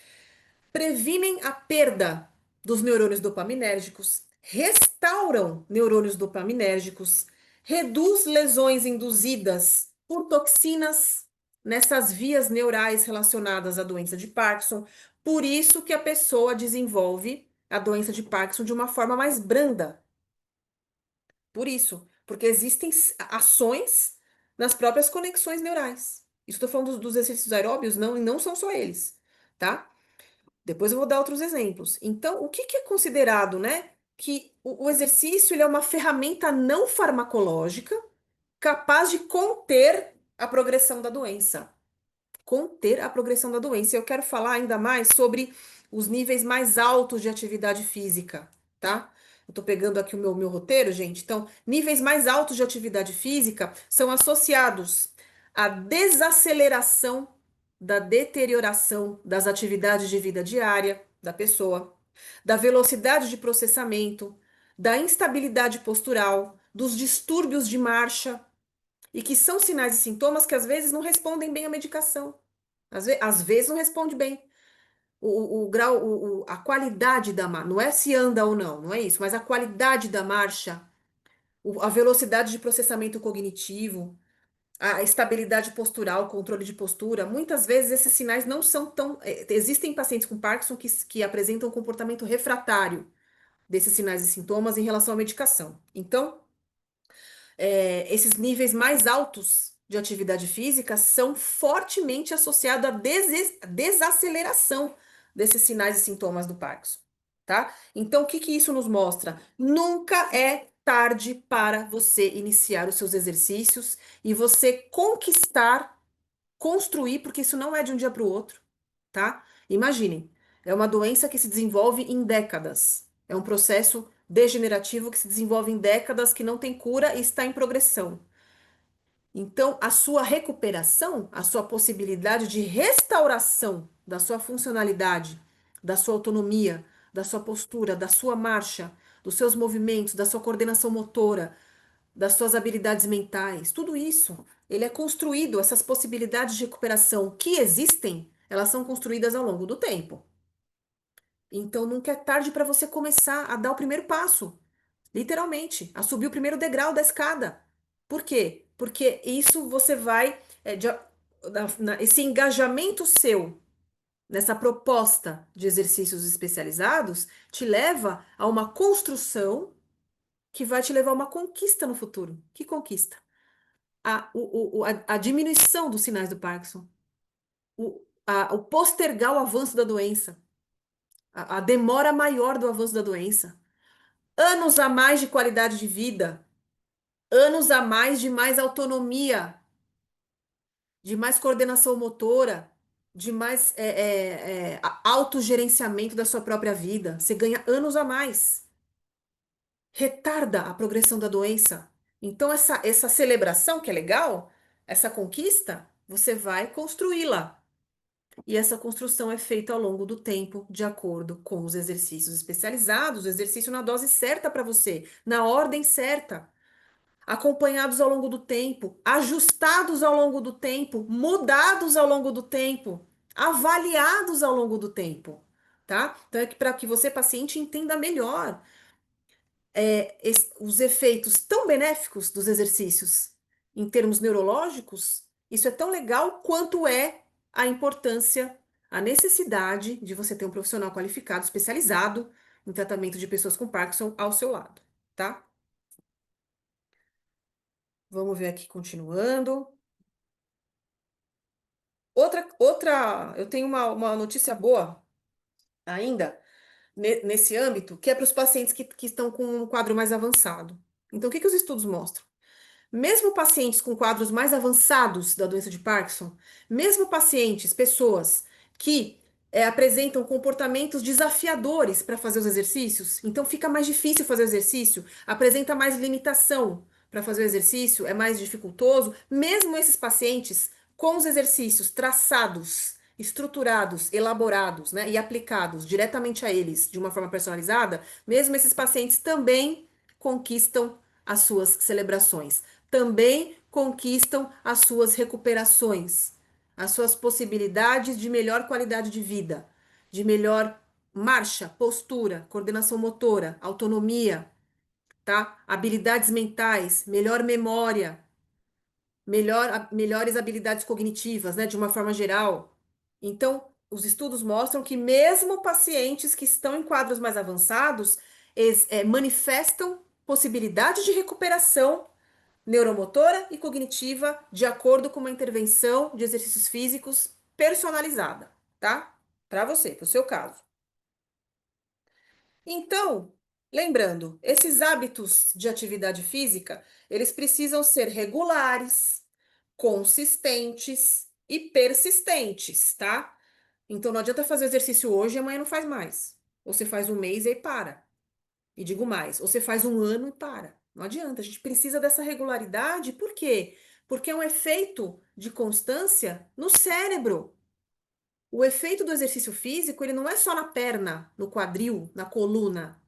Speaker 1: previnem a perda dos neurônios dopaminérgicos, restauram neurônios dopaminérgicos, reduz lesões induzidas por toxinas nessas vias neurais relacionadas à doença de Parkinson. Por isso que a pessoa desenvolve a doença de Parkinson de uma forma mais branda. Por isso, porque existem ações nas próprias conexões neurais. Estou falando dos exercícios aeróbios, não, e não são só eles, tá? Depois eu vou dar outros exemplos. Então, o que que é considerado, né? Que o exercício ele é uma ferramenta não farmacológica capaz de conter a progressão da doença. conter a progressão da doença. Eu quero falar ainda mais sobre os níveis mais altos de atividade física, tá? Eu tô pegando aqui o meu roteiro, gente. Então, níveis mais altos de atividade física são associados à desaceleração da deterioração das atividades de vida diária da pessoa, da velocidade de processamento, da instabilidade postural, dos distúrbios de marcha, e que são sinais e sintomas que às vezes não respondem bem à medicação. Às vezes não responde bem. O grau, a qualidade da marcha, não é se anda ou não, não é isso, mas a qualidade da marcha, a velocidade de processamento cognitivo, a estabilidade postural, o controle de postura, muitas vezes esses sinais não são tão. Existem pacientes com Parkinson que apresentam um comportamento refratário desses sinais e sintomas em relação à medicação. Então, esses níveis mais altos de atividade física são fortemente associados à desaceleração desses sinais e sintomas do Parkinson, tá? Então, o que que isso nos mostra? Nunca é tarde para você iniciar os seus exercícios e você conquistar, construir, porque isso não é de um dia para o outro, tá? Imaginem, é uma doença que se desenvolve em décadas. É um processo degenerativo que se desenvolve em décadas, que não tem cura e está em progressão. Então, a sua recuperação, a sua possibilidade de restauração da sua funcionalidade, da sua autonomia, da sua postura, da sua marcha, dos seus movimentos, da sua coordenação motora, das suas habilidades mentais, tudo isso, ele é construído, essas possibilidades de recuperação que existem, elas são construídas ao longo do tempo. Então, nunca é tarde para você começar a dar o primeiro passo, literalmente, a subir o primeiro degrau da escada. Por quê? Porque isso você vai, esse engajamento seu nessa proposta de exercícios especializados te leva a uma construção que vai te levar a uma conquista no futuro. Que conquista? A diminuição dos sinais do Parkinson, o postergar o avanço da doença, a demora maior do avanço da doença, anos a mais de qualidade de vida, anos a mais de mais autonomia, de mais coordenação motora, de mais autogerenciamento da sua própria vida. Você ganha anos a mais. Retarda a progressão da doença. Então, essa celebração, que é legal, essa conquista, você vai construí-la. E essa construção é feita ao longo do tempo, de acordo com os exercícios especializados, o exercício na dose certa para você, na ordem certa, acompanhados ao longo do tempo, ajustados ao longo do tempo, mudados ao longo do tempo, avaliados ao longo do tempo, tá? Então, é que para que você, paciente, entenda melhor os efeitos tão benéficos dos exercícios em termos neurológicos, isso é tão legal quanto é a importância, a necessidade de você ter um profissional qualificado, especializado em tratamento de pessoas com Parkinson ao seu lado, tá? Vamos ver aqui continuando. Eu tenho uma notícia boa ainda nesse âmbito, que é para os pacientes que estão com um quadro mais avançado. Então, o que que os estudos mostram? Mesmo pacientes com quadros mais avançados da doença de Parkinson, mesmo pacientes, pessoas que apresentam comportamentos desafiadores para fazer os exercícios, então fica mais difícil fazer o exercício, apresenta mais limitação para fazer o exercício, é mais dificultoso, mesmo esses pacientes com os exercícios traçados, estruturados, elaborados, né, e aplicados diretamente a eles de uma forma personalizada, mesmo esses pacientes também conquistam as suas celebrações, também conquistam as suas recuperações, as suas possibilidades de melhor qualidade de vida, de melhor marcha, postura, coordenação motora, autonomia, tá? Habilidades mentais, melhor memória, melhores habilidades cognitivas, né, de uma forma geral. Então, os estudos mostram que mesmo pacientes que estão em quadros mais avançados, manifestam possibilidade de recuperação neuromotora e cognitiva de acordo com uma intervenção de exercícios físicos personalizada, tá? Para você, para o seu caso. Então, lembrando, esses hábitos de atividade física, eles precisam ser regulares, consistentes, e persistentes, tá? Então não adianta fazer exercício hoje e amanhã não faz mais. Ou você faz um mês e aí para. E digo mais, ou você faz um ano e para. Não adianta, a gente precisa dessa regularidade, por quê? Porque é um efeito de constância no cérebro. O efeito do exercício físico, ele não é só na perna, no quadril, na coluna.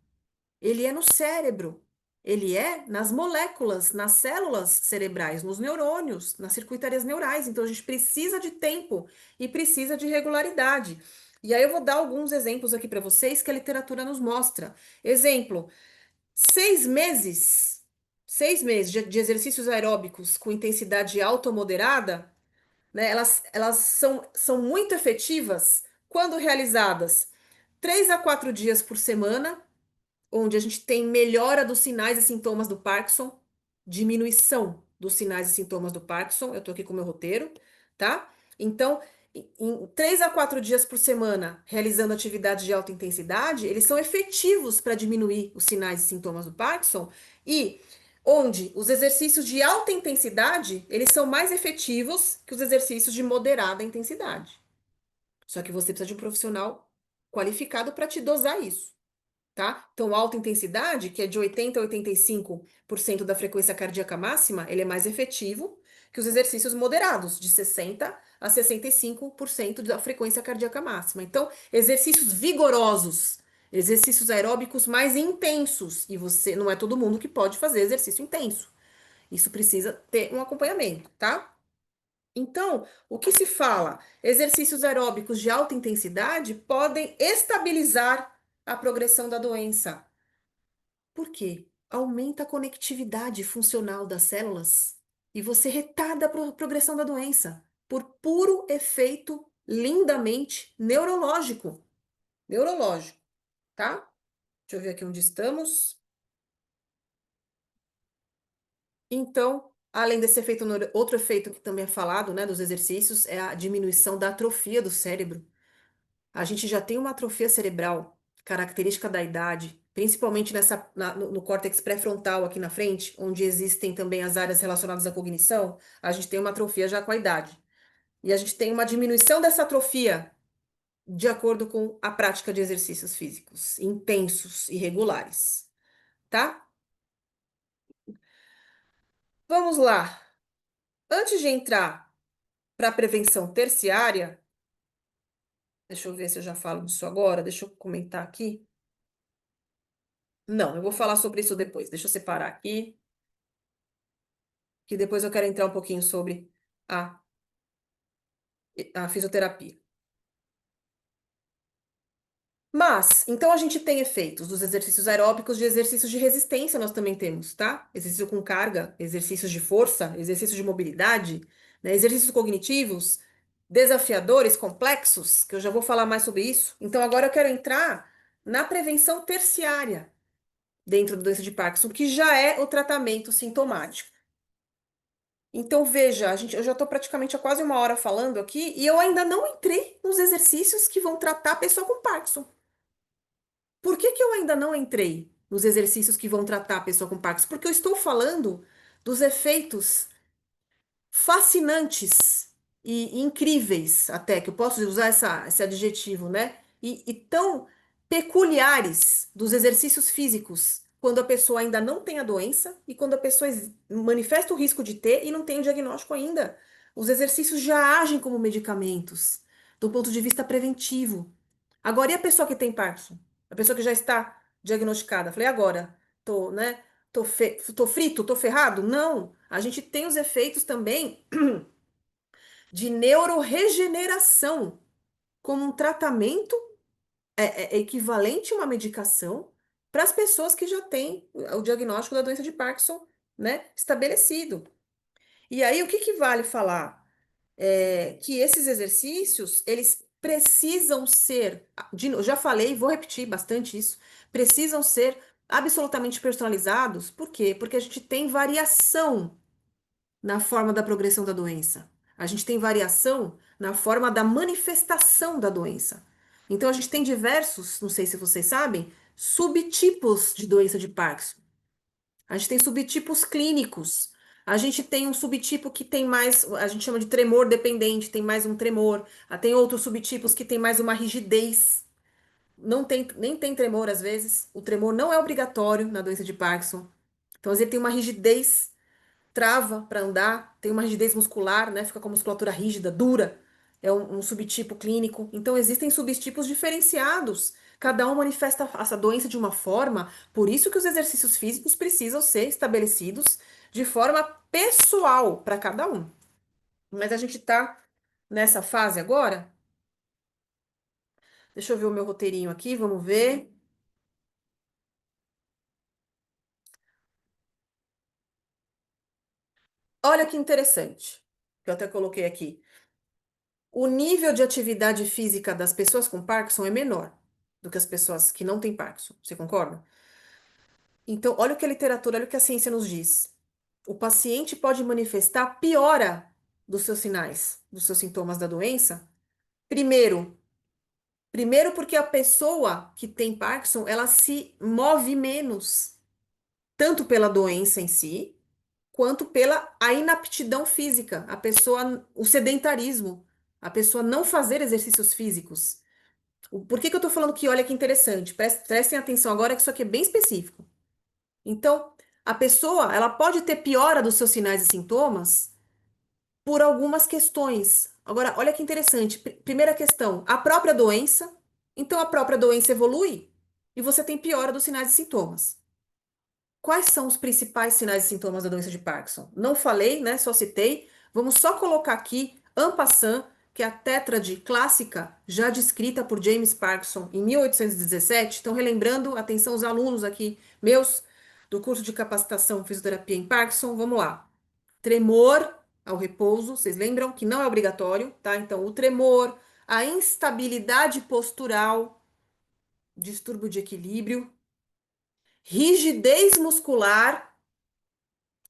Speaker 1: Ele é no cérebro. Ele é nas moléculas, nas células cerebrais, nos neurônios, nas circuitarias neurais. Então a gente precisa de tempo e precisa de regularidade. E aí eu vou dar alguns exemplos aqui para vocês que a literatura nos mostra. Exemplo, 6 meses, 6 meses de exercícios aeróbicos com intensidade alta ou moderada, né? Elas são muito efetivas quando realizadas 3 a 4 dias por semana, onde a gente tem melhora dos sinais e sintomas do Parkinson, diminuição dos sinais e sintomas do Parkinson. Eu tô aqui com o meu roteiro, tá? Então, em 3 a 4 dias por semana, realizando atividades de alta intensidade, eles são efetivos para diminuir os sinais e sintomas do Parkinson e onde os exercícios de alta intensidade, eles são mais efetivos que os exercícios de moderada intensidade. Só que você precisa de um profissional qualificado para te dosar isso, tá? Então, alta intensidade, que é de 80 a 85% da frequência cardíaca máxima, ele é mais efetivo que os exercícios moderados, de 60 a 65% da frequência cardíaca máxima. Então, exercícios vigorosos, exercícios aeróbicos mais intensos, e você não é todo mundo que pode fazer exercício intenso. Isso precisa ter um acompanhamento, tá? Então, o que se fala? Exercícios aeróbicos de alta intensidade podem estabilizar a progressão da doença. Por quê? Aumenta a conectividade funcional das células e você retarda a progressão da doença por puro efeito lindamente neurológico. Neurológico, tá? Deixa eu ver aqui onde estamos. Então, além desse efeito, outro efeito que também é falado, né, dos exercícios é a diminuição da atrofia do cérebro. A gente já tem uma atrofia cerebral, característica da idade, principalmente no córtex pré-frontal aqui na frente, onde existem também as áreas relacionadas à cognição. A gente tem uma atrofia já com a idade. E a gente tem uma diminuição dessa atrofia de acordo com a prática de exercícios físicos intensos e regulares, tá? Vamos lá. Antes de entrar para a prevenção terciária, deixa eu ver se eu já falo disso agora, deixa eu comentar aqui. Não, eu vou falar sobre isso depois. Deixa eu separar aqui, que depois eu quero entrar um pouquinho sobre a, a fisioterapia. Mas, então a gente tem efeitos dos exercícios aeróbicos, de exercícios de resistência nós também temos, tá? Exercício com carga, exercícios de força, exercícios de mobilidade, né? Exercícios cognitivos, desafiadores, complexos, que eu já vou falar mais sobre isso. Então agora eu quero entrar na prevenção terciária dentro da doença de Parkinson, que já é o tratamento sintomático. Então, veja, eu já estou praticamente há quase uma hora falando aqui e eu ainda não entrei nos exercícios que vão tratar a pessoa com Parkinson. Por que que eu ainda não entrei nos exercícios que vão tratar a pessoa com Parkinson? Porque eu estou falando dos efeitos fascinantes e incríveis, até que eu posso usar esse adjetivo, né? E tão peculiares dos exercícios físicos, quando a pessoa ainda não tem a doença e quando a pessoa manifesta o risco de ter e não tem o diagnóstico ainda. Os exercícios já agem como medicamentos, do ponto de vista preventivo. Agora, e a pessoa que tem Parkinson? A pessoa que já está diagnosticada? Falei, agora, tô, né? Tô frito, tô ferrado? Não. A gente tem os efeitos também de neuroregeneração como um tratamento é equivalente a uma medicação para as pessoas que já têm o diagnóstico da doença de Parkinson, né, estabelecido. E aí, o que que vale falar? É que esses exercícios, eles precisam ser, eu já falei, vou repetir bastante isso, precisam ser absolutamente personalizados. Por quê? Porque a gente tem variação na forma da progressão da doença. A gente tem variação na forma da manifestação da doença. Então, a gente tem diversos, não sei se vocês sabem, subtipos de doença de Parkinson. A gente tem subtipos clínicos. A gente tem um subtipo que tem mais, a gente chama de tremor dependente, tem mais um tremor. Tem outros subtipos que tem mais uma rigidez. Não tem, nem tem tremor às vezes. O tremor não é obrigatório na doença de Parkinson. Então, às vezes, tem uma rigidez, trava para andar, tem uma rigidez muscular, né? Fica com a musculatura rígida, dura. É um subtipo clínico. Então, existem subtipos diferenciados. Cada um manifesta essa doença de uma forma, por isso que os exercícios físicos precisam ser estabelecidos de forma pessoal para cada um. Mas a gente está nessa fase agora. Deixa eu ver o meu roteirinho aqui, vamos ver. Olha que interessante, que eu até coloquei aqui. O nível de atividade física das pessoas com Parkinson é menor do que as pessoas que não têm Parkinson. Você concorda? Então, olha o que a literatura, olha o que a ciência nos diz. O paciente pode manifestar piora dos seus sinais, dos seus sintomas da doença. Primeiro, primeiro porque a pessoa que tem Parkinson, ela se move menos, tanto pela doença em si, quanto pela a inaptidão física, a pessoa, o sedentarismo, a pessoa não fazer exercícios físicos. Por que que eu tô falando que olha que interessante? Prestem atenção agora que isso aqui é bem específico. Então, a pessoa, ela pode ter piora dos seus sinais e sintomas por algumas questões. Agora, olha que interessante. Primeira questão, a própria doença. Então, a própria doença evolui e você tem piora dos sinais e sintomas. Quais são os principais sinais e sintomas da doença de Parkinson? Não falei, né? Só citei. Vamos só colocar aqui, en passant, que é a tétrade clássica, já descrita por James Parkinson em 1817. Então, relembrando, atenção os alunos aqui, meus, do curso de capacitação fisioterapia em Parkinson, vamos lá. Tremor ao repouso, vocês lembram que não é obrigatório, tá? Então, o tremor, a instabilidade postural, distúrbio de equilíbrio, rigidez muscular.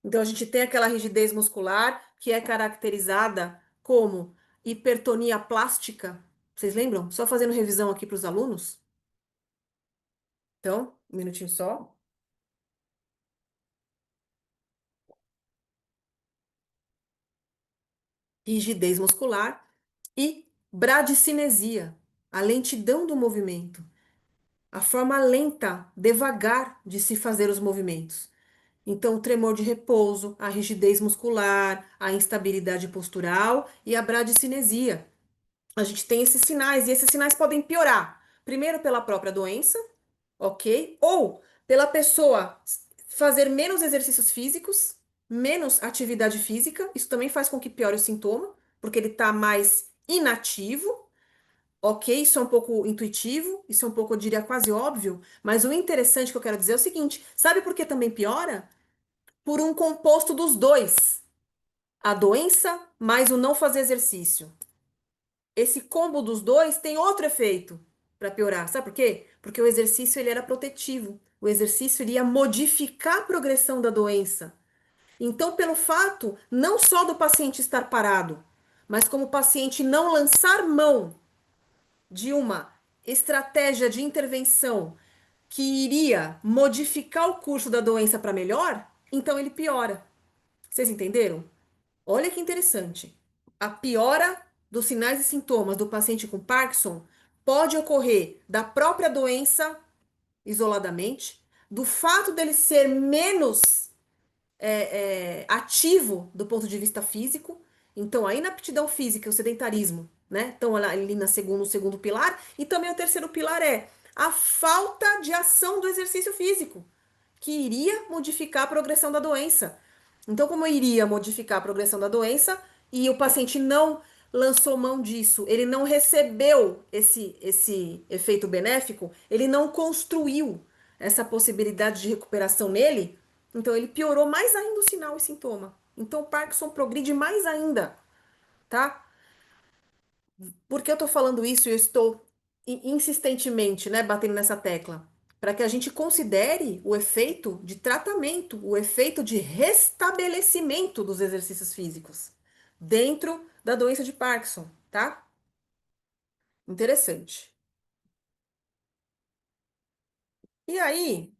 Speaker 1: Então, a gente tem aquela rigidez muscular que é caracterizada como hipertonia plástica. Vocês lembram? Só fazendo revisão aqui para os alunos. Então, um minutinho só. Rigidez muscular e bradicinesia, a lentidão do movimento, a forma lenta, devagar de se fazer os movimentos. Então, o tremor de repouso, a rigidez muscular, a instabilidade postural e a bradicinesia. A gente tem esses sinais, e esses sinais podem piorar. Primeiro, pela própria doença, ok? Ou pela pessoa fazer menos exercícios físicos, menos atividade física. Isso também faz com que piore o sintoma, porque ele está mais inativo, ok? Isso é um pouco intuitivo, isso é um pouco, eu diria, quase óbvio. Mas o interessante que eu quero dizer é o seguinte: sabe por que também piora? Por um composto dos dois. A doença mais o não fazer exercício. Esse combo dos dois tem outro efeito para piorar. Sabe por quê? Porque o exercício ele era protetivo. O exercício iria modificar a progressão da doença. Então, pelo fato não só do paciente estar parado, mas como o paciente não lançar mão de uma estratégia de intervenção que iria modificar o curso da doença para melhor, então ele piora. Vocês entenderam? Olha que interessante. A piora dos sinais e sintomas do paciente com Parkinson pode ocorrer da própria doença isoladamente, do fato dele ser menos ativo do ponto de vista físico. Então, a inaptidão física, o sedentarismo, né? Então, ali na segundo, no segundo pilar. E também o terceiro pilar é a falta de ação do exercício físico, que iria modificar a progressão da doença. Então, como iria modificar a progressão da doença e o paciente não lançou mão disso, ele não recebeu esse efeito benéfico, ele não construiu essa possibilidade de recuperação nele, então ele piorou mais ainda o sinal e sintoma. Então, o Parkinson progride mais ainda, tá? Por que eu tô falando isso e eu estou insistentemente, né, batendo nessa tecla? Para que a gente considere o efeito de tratamento, o efeito de restabelecimento dos exercícios físicos dentro da doença de Parkinson, tá? Interessante. E aí,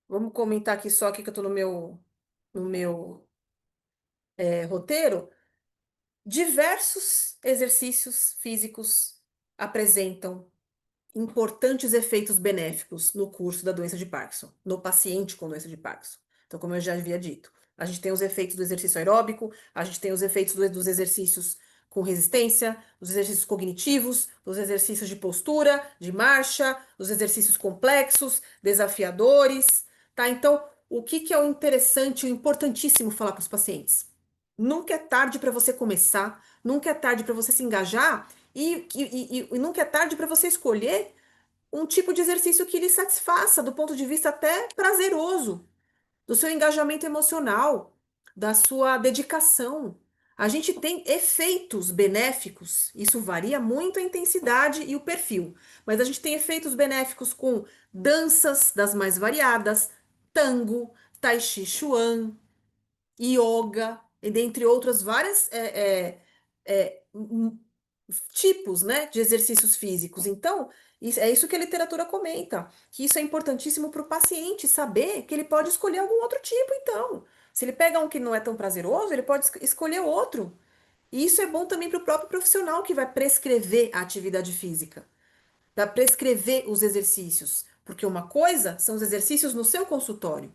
Speaker 1: vamos comentar aqui só aqui que eu tô no meu. no meu roteiro, diversos exercícios físicos apresentam importantes efeitos benéficos no curso da doença de Parkinson, no paciente com doença de Parkinson. Então, como eu já havia dito, a gente tem os efeitos do exercício aeróbico, a gente tem os efeitos dos exercícios com resistência, dos exercícios cognitivos, dos exercícios de postura, de marcha, dos exercícios complexos, desafiadores, tá? Então, o que que é o interessante, o importantíssimo falar para os pacientes? Nunca é tarde para você começar, nunca é tarde para você se engajar e nunca é tarde para você escolher um tipo de exercício que lhe satisfaça, do ponto de vista até prazeroso, do seu engajamento emocional, da sua dedicação. A gente tem efeitos benéficos, isso varia muito a intensidade e o perfil, mas a gente tem efeitos benéficos com danças das mais variadas, tango, tai chi chuan, yoga, e dentre outras várias tipos, né, de exercícios físicos. Então, é isso que a literatura comenta, que isso é importantíssimo para o paciente saber que ele pode escolher algum outro tipo, então. Se ele pega um que não é tão prazeroso, ele pode escolher outro. E isso é bom também para o próprio profissional que vai prescrever a atividade física, para prescrever os exercícios. Porque uma coisa são os exercícios no seu consultório.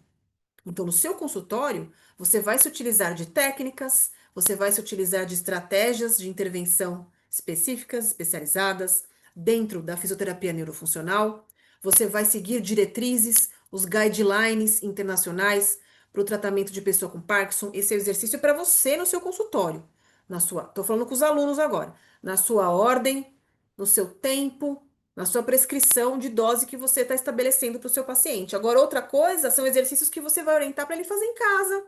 Speaker 1: Então, no seu consultório, você vai se utilizar de técnicas, você vai se utilizar de estratégias de intervenção específicas, especializadas, dentro da fisioterapia neurofuncional. Você vai seguir diretrizes, os guidelines internacionais para o tratamento de pessoa com Parkinson. Esse é o exercício para você no seu consultório. Estou falando com os alunos agora. Na sua ordem, no seu tempo, na sua prescrição de dose que você está estabelecendo para o seu paciente. Agora, outra coisa são exercícios que você vai orientar para ele fazer em casa,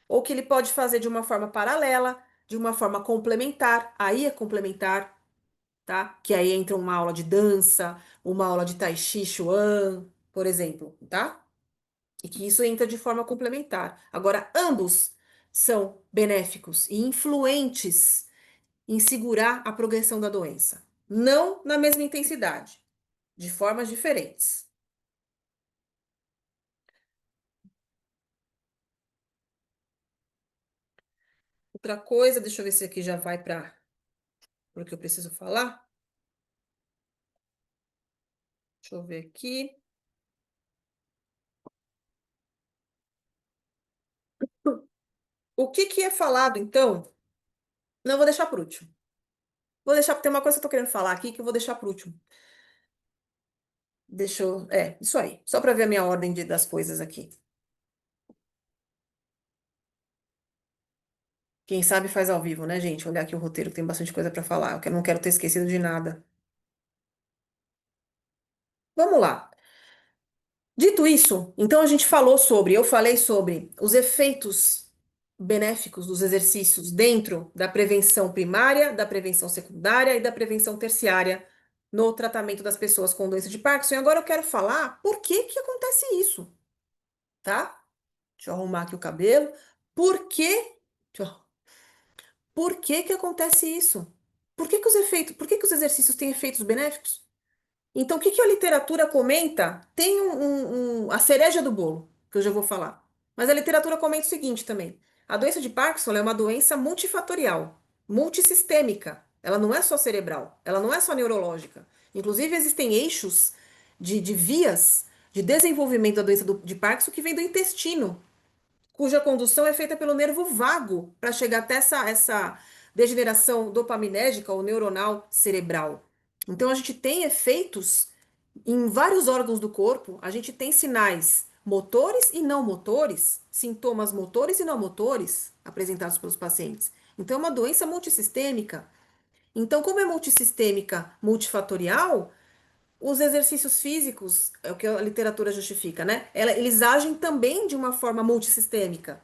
Speaker 1: ou que ele pode fazer de uma forma paralela, de uma forma complementar. Aí é complementar, tá? Que aí entra uma aula de dança, uma aula de tai chi chuan, por exemplo, tá? E que isso entra de forma complementar. Agora, ambos são benéficos e influentes em segurar a progressão da doença. Não na mesma intensidade, de formas diferentes. Outra coisa, deixa eu ver se aqui já vai para o que eu preciso falar. Deixa eu ver aqui. O que que é falado, então? Não, vou deixar por último. Vou deixar, tem uma coisa que eu tô querendo falar aqui que eu vou deixar por último. Deixa eu. É, isso aí. Só para ver a minha ordem das coisas aqui. Quem sabe faz ao vivo, né, gente? Olhar aqui o roteiro, tem bastante coisa para falar. Eu não quero ter esquecido de nada. Vamos lá. Dito isso, então a gente falou sobre, eu falei sobre os efeitos benéficos dos exercícios dentro da prevenção primária, da prevenção secundária e da prevenção terciária no tratamento das pessoas com doença de Parkinson. E agora eu quero falar por que que acontece isso, tá? Deixa eu arrumar aqui o cabelo. Por que, deixa eu- por que que acontece isso? Por que que os exercícios têm efeitos benéficos? Então, o que que a literatura comenta? Tem a cereja do bolo, que eu já vou falar. Mas a literatura comenta o seguinte também: a doença de Parkinson é uma doença multifatorial, multissistêmica. Ela não é só cerebral, ela não é só neurológica. Inclusive, existem eixos de vias de desenvolvimento da doença de Parkinson que vem do intestino, cuja condução é feita pelo nervo vago para chegar até essa degeneração dopaminérgica ou neuronal cerebral. Então, a gente tem efeitos em vários órgãos do corpo, a gente tem sinais motores e não motores, sintomas motores e não motores apresentados pelos pacientes. Então, é uma doença multissistêmica. Então, como é multissistêmica, multifatorial, os exercícios físicos, é o que a literatura justifica, né? Eles agem também de uma forma multissistêmica.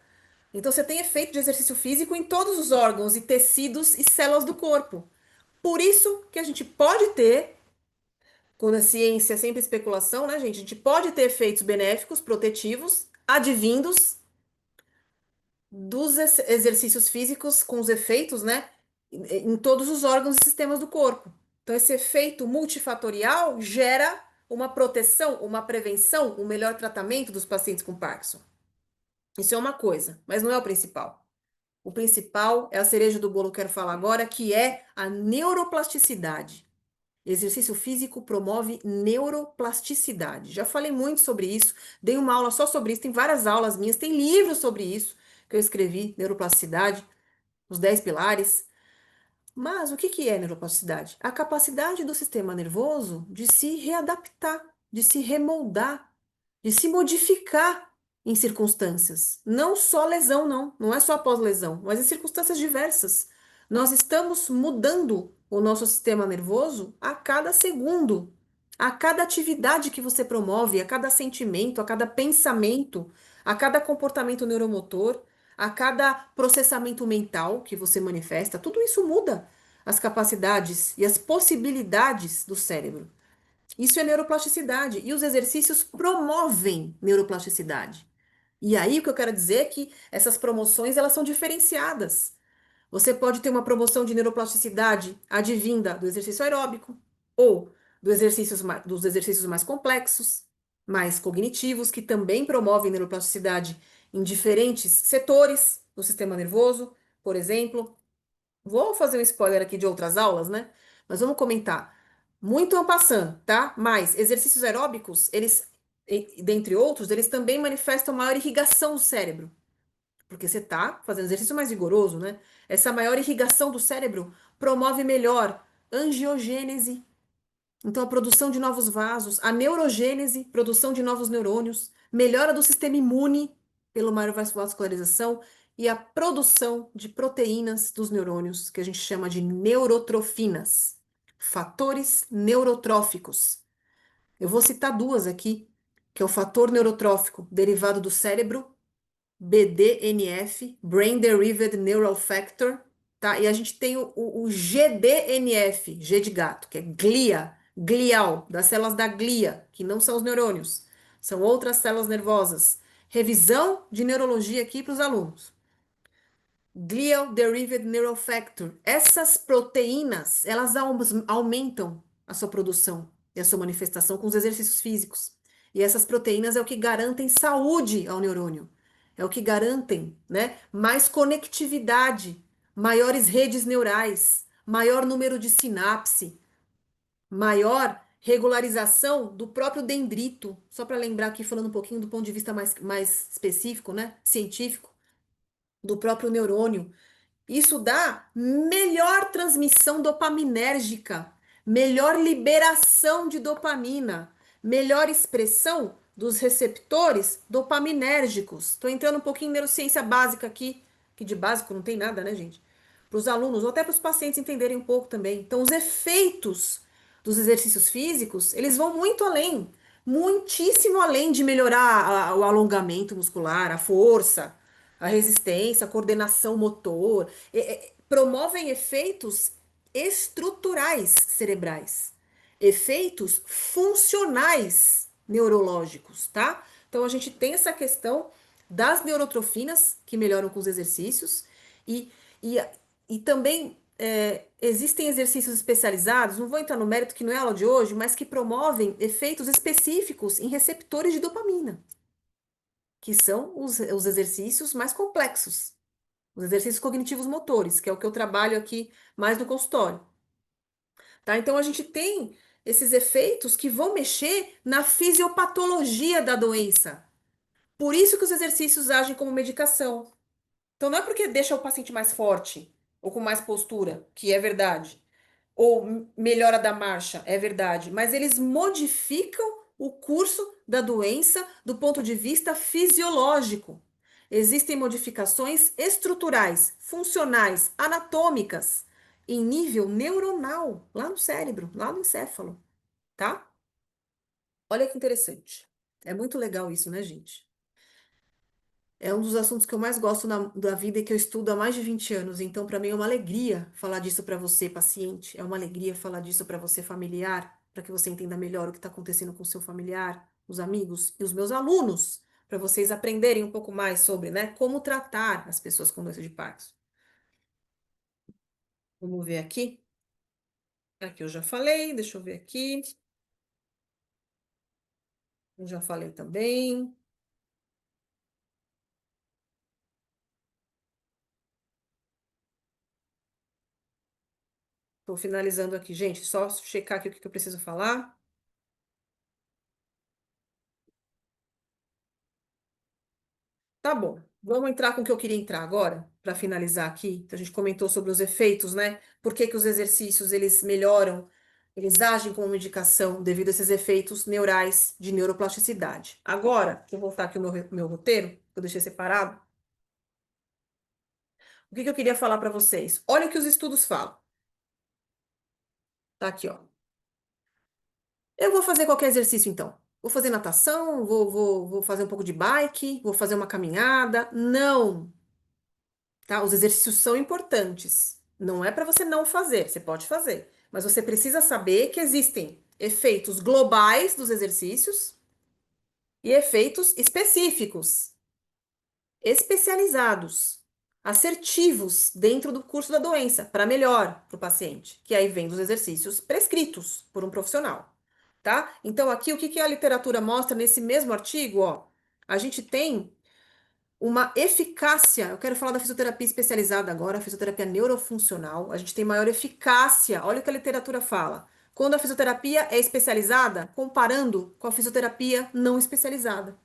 Speaker 1: Então, você tem efeito de exercício físico em todos os órgãos e tecidos e células do corpo. Por isso que a gente pode ter, quando a ciência é sempre especulação, né, gente? A gente pode ter efeitos benéficos, protetivos, advindos dos exercícios físicos com os efeitos, né, em todos os órgãos e sistemas do corpo. Então, esse efeito multifatorial gera uma proteção, uma prevenção, um melhor tratamento dos pacientes com Parkinson. Isso é uma coisa, mas não é o principal. O principal é a cereja do bolo que eu quero falar agora, que é a neuroplasticidade. Exercício físico promove neuroplasticidade. Já falei muito sobre isso, dei uma aula só sobre isso, tem várias aulas minhas, tem livros sobre isso que eu escrevi, neuroplasticidade, os 10 pilares. Mas o que que é neuroplasticidade? A capacidade do sistema nervoso de se readaptar, de se remoldar, de se modificar em circunstâncias. Não só lesão, não. Não é só pós-lesão, mas em circunstâncias diversas. Nós estamos mudando o nosso sistema nervoso a cada segundo, a cada atividade que você promove, a cada sentimento, a cada pensamento, a cada comportamento neuromotor, a cada processamento mental que você manifesta. Tudo isso muda as capacidades e as possibilidades do cérebro. Isso é neuroplasticidade. E os exercícios promovem neuroplasticidade. E aí o que eu quero dizer é que essas promoções elas são diferenciadas. Você pode ter uma promoção de neuroplasticidade advinda do exercício aeróbico ou dos exercícios mais complexos, mais cognitivos, que também promovem neuroplasticidade em diferentes setores do sistema nervoso. Por exemplo, vou fazer um spoiler aqui de outras aulas, né? Mas vamos comentar. Muito en passant, tá? Mas exercícios aeróbicos, eles, dentre outros, eles também manifestam maior irrigação do cérebro. Porque você tá fazendo exercício mais vigoroso, né? Essa maior irrigação do cérebro promove melhor angiogênese, então, a produção de novos vasos, a neurogênese, produção de novos neurônios, melhora do sistema imune pela maior vascularização e a produção de proteínas dos neurônios, que a gente chama de neurotrofinas, fatores neurotróficos. Eu vou citar duas aqui, que é o fator neurotrófico derivado do cérebro BDNF, Brain Derived Neural Factor, tá? E a gente tem o GDNF, G de gato, que é glia, glial, das células da glia, que não são os neurônios, são outras células nervosas. Revisão de neurologia aqui para os alunos. Glial Derived Neural Factor. Essas proteínas, elas aumentam a sua produção e a sua manifestação com os exercícios físicos. E essas proteínas é o que garantem saúde ao neurônio. É o que garantem, né, mais conectividade, maiores redes neurais, maior número de sinapse, maior regularização do próprio dendrito. Só para lembrar aqui, falando um pouquinho do ponto de vista mais específico, né, científico, do próprio neurônio. Isso dá melhor transmissão dopaminérgica, melhor liberação de dopamina, melhor expressão dos receptores dopaminérgicos. Estou entrando um pouquinho em neurociência básica aqui, que de básico não tem nada, né, gente? Para os alunos ou até para os pacientes entenderem um pouco também. Então, os efeitos dos exercícios físicos, eles vão muito além, muitíssimo além de melhorar o alongamento muscular, a força, a resistência, a coordenação motor, promovem efeitos estruturais cerebrais, efeitos funcionais neurológicos, tá? Então a gente tem essa questão das neurotrofinas que melhoram com os exercícios e, e, e também existem exercícios especializados, não vou entrar no mérito que não é aula de hoje, mas que promovem efeitos específicos em receptores de dopamina, que são os exercícios mais complexos, os exercícios cognitivos motores, que é o que eu trabalho aqui mais no consultório, tá? Então a gente tem esses efeitos que vão mexer na fisiopatologia da doença. Por isso que os exercícios agem como medicação. Então não é porque deixa o paciente mais forte ou com mais postura, que é verdade, ou melhora da marcha, é verdade, mas eles modificam o curso da doença do ponto de vista fisiológico. Existem modificações estruturais, funcionais, anatômicas, em nível neuronal, lá no cérebro, lá no encéfalo, tá? Olha que interessante. É muito legal isso, né, gente? É um dos assuntos que eu mais gosto da vida e que eu estudo há mais de 20 anos. Então, para mim, é uma alegria falar disso para você, paciente. É uma alegria falar disso para você, familiar, para que você entenda melhor o que está acontecendo com o seu familiar, os amigos e os meus alunos, para vocês aprenderem um pouco mais sobre, né, como tratar as pessoas com doença de Parkinson. Vamos ver aqui. Aqui eu já falei, deixa eu ver aqui. Eu já falei também. Estou finalizando aqui, gente. Só checar aqui o que que eu preciso falar. Tá bom. Vamos entrar com o que eu queria entrar agora, para finalizar aqui. Então, a gente comentou sobre os efeitos, né? Por que que os exercícios eles melhoram, eles agem como medicação devido a esses efeitos neurais de neuroplasticidade. Agora, deixa eu voltar aqui o meu roteiro, que eu deixei separado. O que que eu queria falar para vocês? Olha o que os estudos falam. Tá aqui, ó. Eu vou fazer qualquer exercício, então. Vou fazer natação, vou fazer um pouco de bike, vou fazer uma caminhada. Não, tá? Os exercícios são importantes. Não é para você não fazer, você pode fazer. Mas você precisa saber que existem efeitos globais dos exercícios e efeitos específicos, especializados, assertivos dentro do curso da doença, para melhor para o paciente, que aí vem dos exercícios prescritos por um profissional, tá? Então, aqui, o que que a literatura mostra nesse mesmo artigo, ó? A gente tem uma eficácia. Eu quero falar da fisioterapia especializada agora, a fisioterapia neurofuncional. A gente tem maior eficácia. Olha o que a literatura fala. Quando a fisioterapia é especializada, comparando com a fisioterapia não especializada,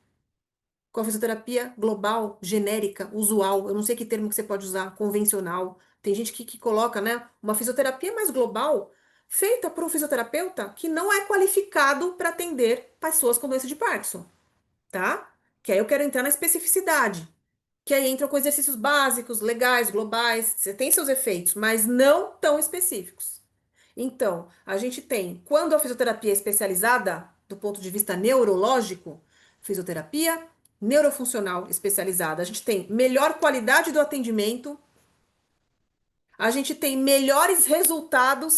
Speaker 1: com a fisioterapia global, genérica, usual. Eu não sei que termo que você pode usar, convencional. Tem gente que coloca, né, uma fisioterapia mais global, feita por um fisioterapeuta que não é qualificado para atender pessoas com doença de Parkinson, tá? Que aí eu quero entrar na especificidade, que aí entram com exercícios básicos, legais, globais, você tem seus efeitos, mas não tão específicos. Então, a gente tem, quando a fisioterapia é especializada, do ponto de vista neurológico, fisioterapia neurofuncional especializada, a gente tem melhor qualidade do atendimento, a gente tem melhores resultados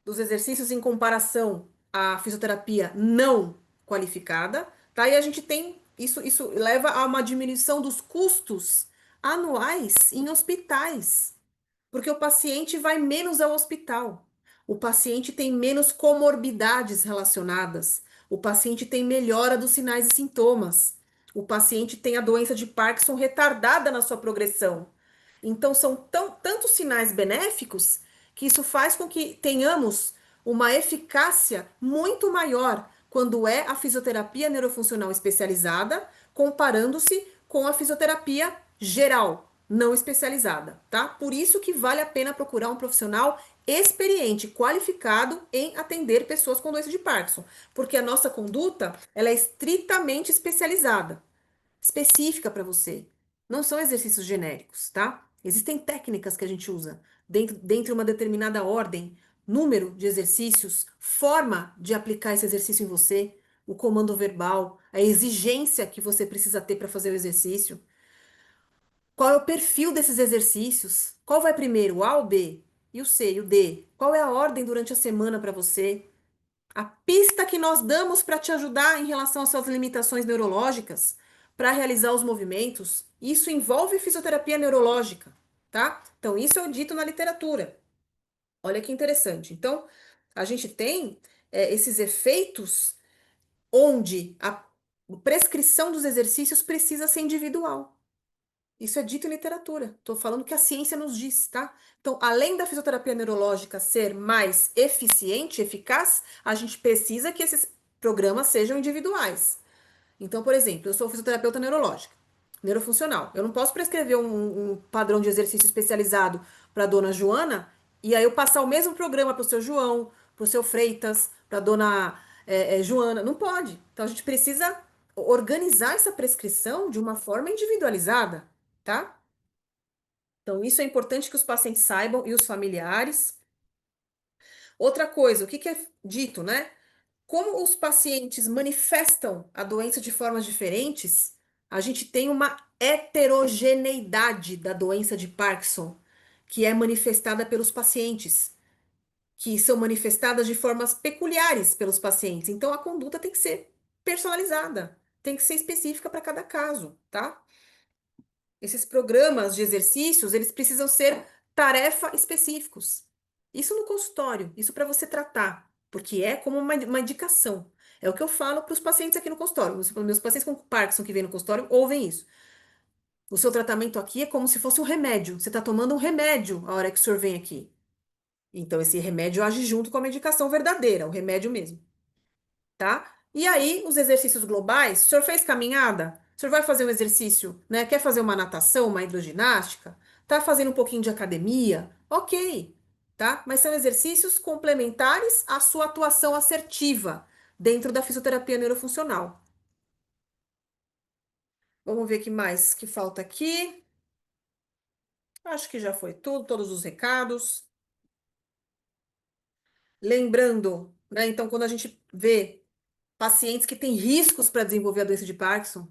Speaker 1: dos exercícios em comparação à fisioterapia não qualificada, tá? E a gente tem isso leva a uma diminuição dos custos anuais em hospitais, porque o paciente vai menos ao hospital. O paciente tem menos comorbidades relacionadas. O paciente tem melhora dos sinais e sintomas. O paciente tem a doença de Parkinson retardada na sua progressão. Então, são tantos sinais benéficos que isso faz com que tenhamos uma eficácia muito maior quando é a fisioterapia neurofuncional especializada, comparando-se com a fisioterapia geral, não especializada, tá? Por isso que vale a pena procurar um profissional experiente, qualificado em atender pessoas com doença de Parkinson, porque a nossa conduta, ela é estritamente especializada, específica para você. Não são exercícios genéricos, tá? Existem técnicas que a gente usa dentro de uma determinada ordem, número de exercícios, forma de aplicar esse exercício em você, o comando verbal, a exigência que você precisa ter para fazer o exercício. Qual é o perfil desses exercícios? Qual vai primeiro, o A, o B e o C e o D? Qual é a ordem durante a semana para você? A pista que nós damos para te ajudar em relação às suas limitações neurológicas, para realizar os movimentos, isso envolve fisioterapia neurológica, tá? Então, isso é dito na literatura. Olha que interessante. Então, a gente tem esses efeitos onde a prescrição dos exercícios precisa ser individual. Isso é dito em literatura. Estou falando que a ciência nos diz, tá? Então, além da fisioterapia neurológica ser mais eficiente, eficaz, a gente precisa que esses programas sejam individuais. Então, por exemplo, eu sou fisioterapeuta neurológica, neurofuncional. Eu não posso prescrever um padrão de exercício especializado para a dona Joana e aí eu passar o mesmo programa para o seu João, para o seu Freitas, para a dona Joana. Não pode. Então, a gente precisa organizar essa prescrição de uma forma individualizada, tá? Então, isso é importante que os pacientes saibam e os familiares. Outra coisa, o que que é dito, né? Como os pacientes manifestam a doença de formas diferentes, a gente tem uma heterogeneidade da doença de Parkinson, que é manifestada pelos pacientes, que são manifestadas de formas peculiares pelos pacientes. Então, a conduta tem que ser personalizada, tem que ser específica para cada caso, tá? Esses programas de exercícios, eles precisam ser tarefa específicos. Isso no consultório, isso para você tratar, porque é como uma indicação. É o que eu falo para os pacientes aqui no consultório. Meus pacientes com Parkinson que vêm no consultório ouvem isso. O seu tratamento aqui é como se fosse um remédio. Você está tomando um remédio a hora que o senhor vem aqui. Então, esse remédio age junto com a medicação verdadeira, o remédio mesmo, tá? E aí, os exercícios globais, o senhor fez caminhada? O senhor vai fazer um exercício, né? Quer fazer uma natação, uma hidroginástica? Tá fazendo um pouquinho de academia? Ok, tá? Mas são exercícios complementares à sua atuação assertiva dentro da fisioterapia neurofuncional. Vamos ver o que mais que falta aqui. Acho que já foi tudo, todos os recados. Lembrando, né? Então, quando a gente vê pacientes que têm riscos para desenvolver a doença de Parkinson,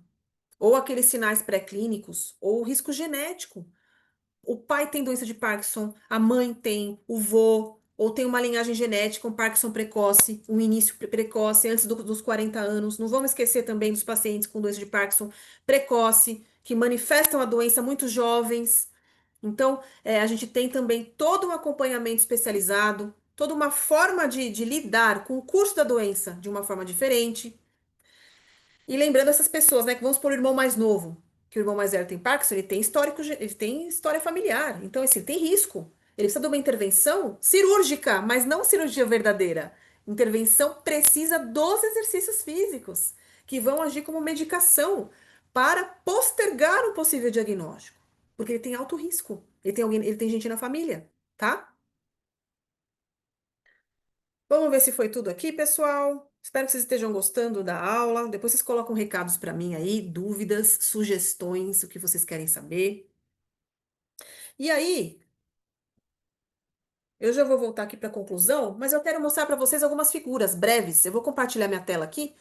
Speaker 1: ou aqueles sinais pré-clínicos, ou o risco genético. O pai tem doença de Parkinson, a mãe tem, o vô, ou tem uma linhagem genética, um Parkinson precoce, um início precoce, antes dos 40 anos. Não vamos esquecer também dos pacientes com doença de Parkinson precoce, que manifestam a doença muito jovens. Então, a gente tem também todo um acompanhamento especializado, toda uma forma de lidar com o curso da doença de uma forma diferente. E lembrando essas pessoas, né, que vamos por o irmão mais novo, que o irmão mais velho tem Parkinson, ele tem histórico, ele tem história familiar, então assim, ele tem risco. Ele precisa de uma intervenção cirúrgica, mas não cirurgia verdadeira. Intervenção precisa dos exercícios físicos, que vão agir como medicação para postergar um possível diagnóstico, porque ele tem alto risco. Ele tem alguém, ele tem gente na família, tá? Vamos ver se foi tudo aqui, pessoal. Espero que vocês estejam gostando da aula. Depois vocês colocam recados para mim aí, dúvidas, sugestões, o que vocês querem saber. E aí, eu já vou voltar aqui para a conclusão, mas eu quero mostrar para vocês algumas figuras breves. Eu vou compartilhar minha tela aqui,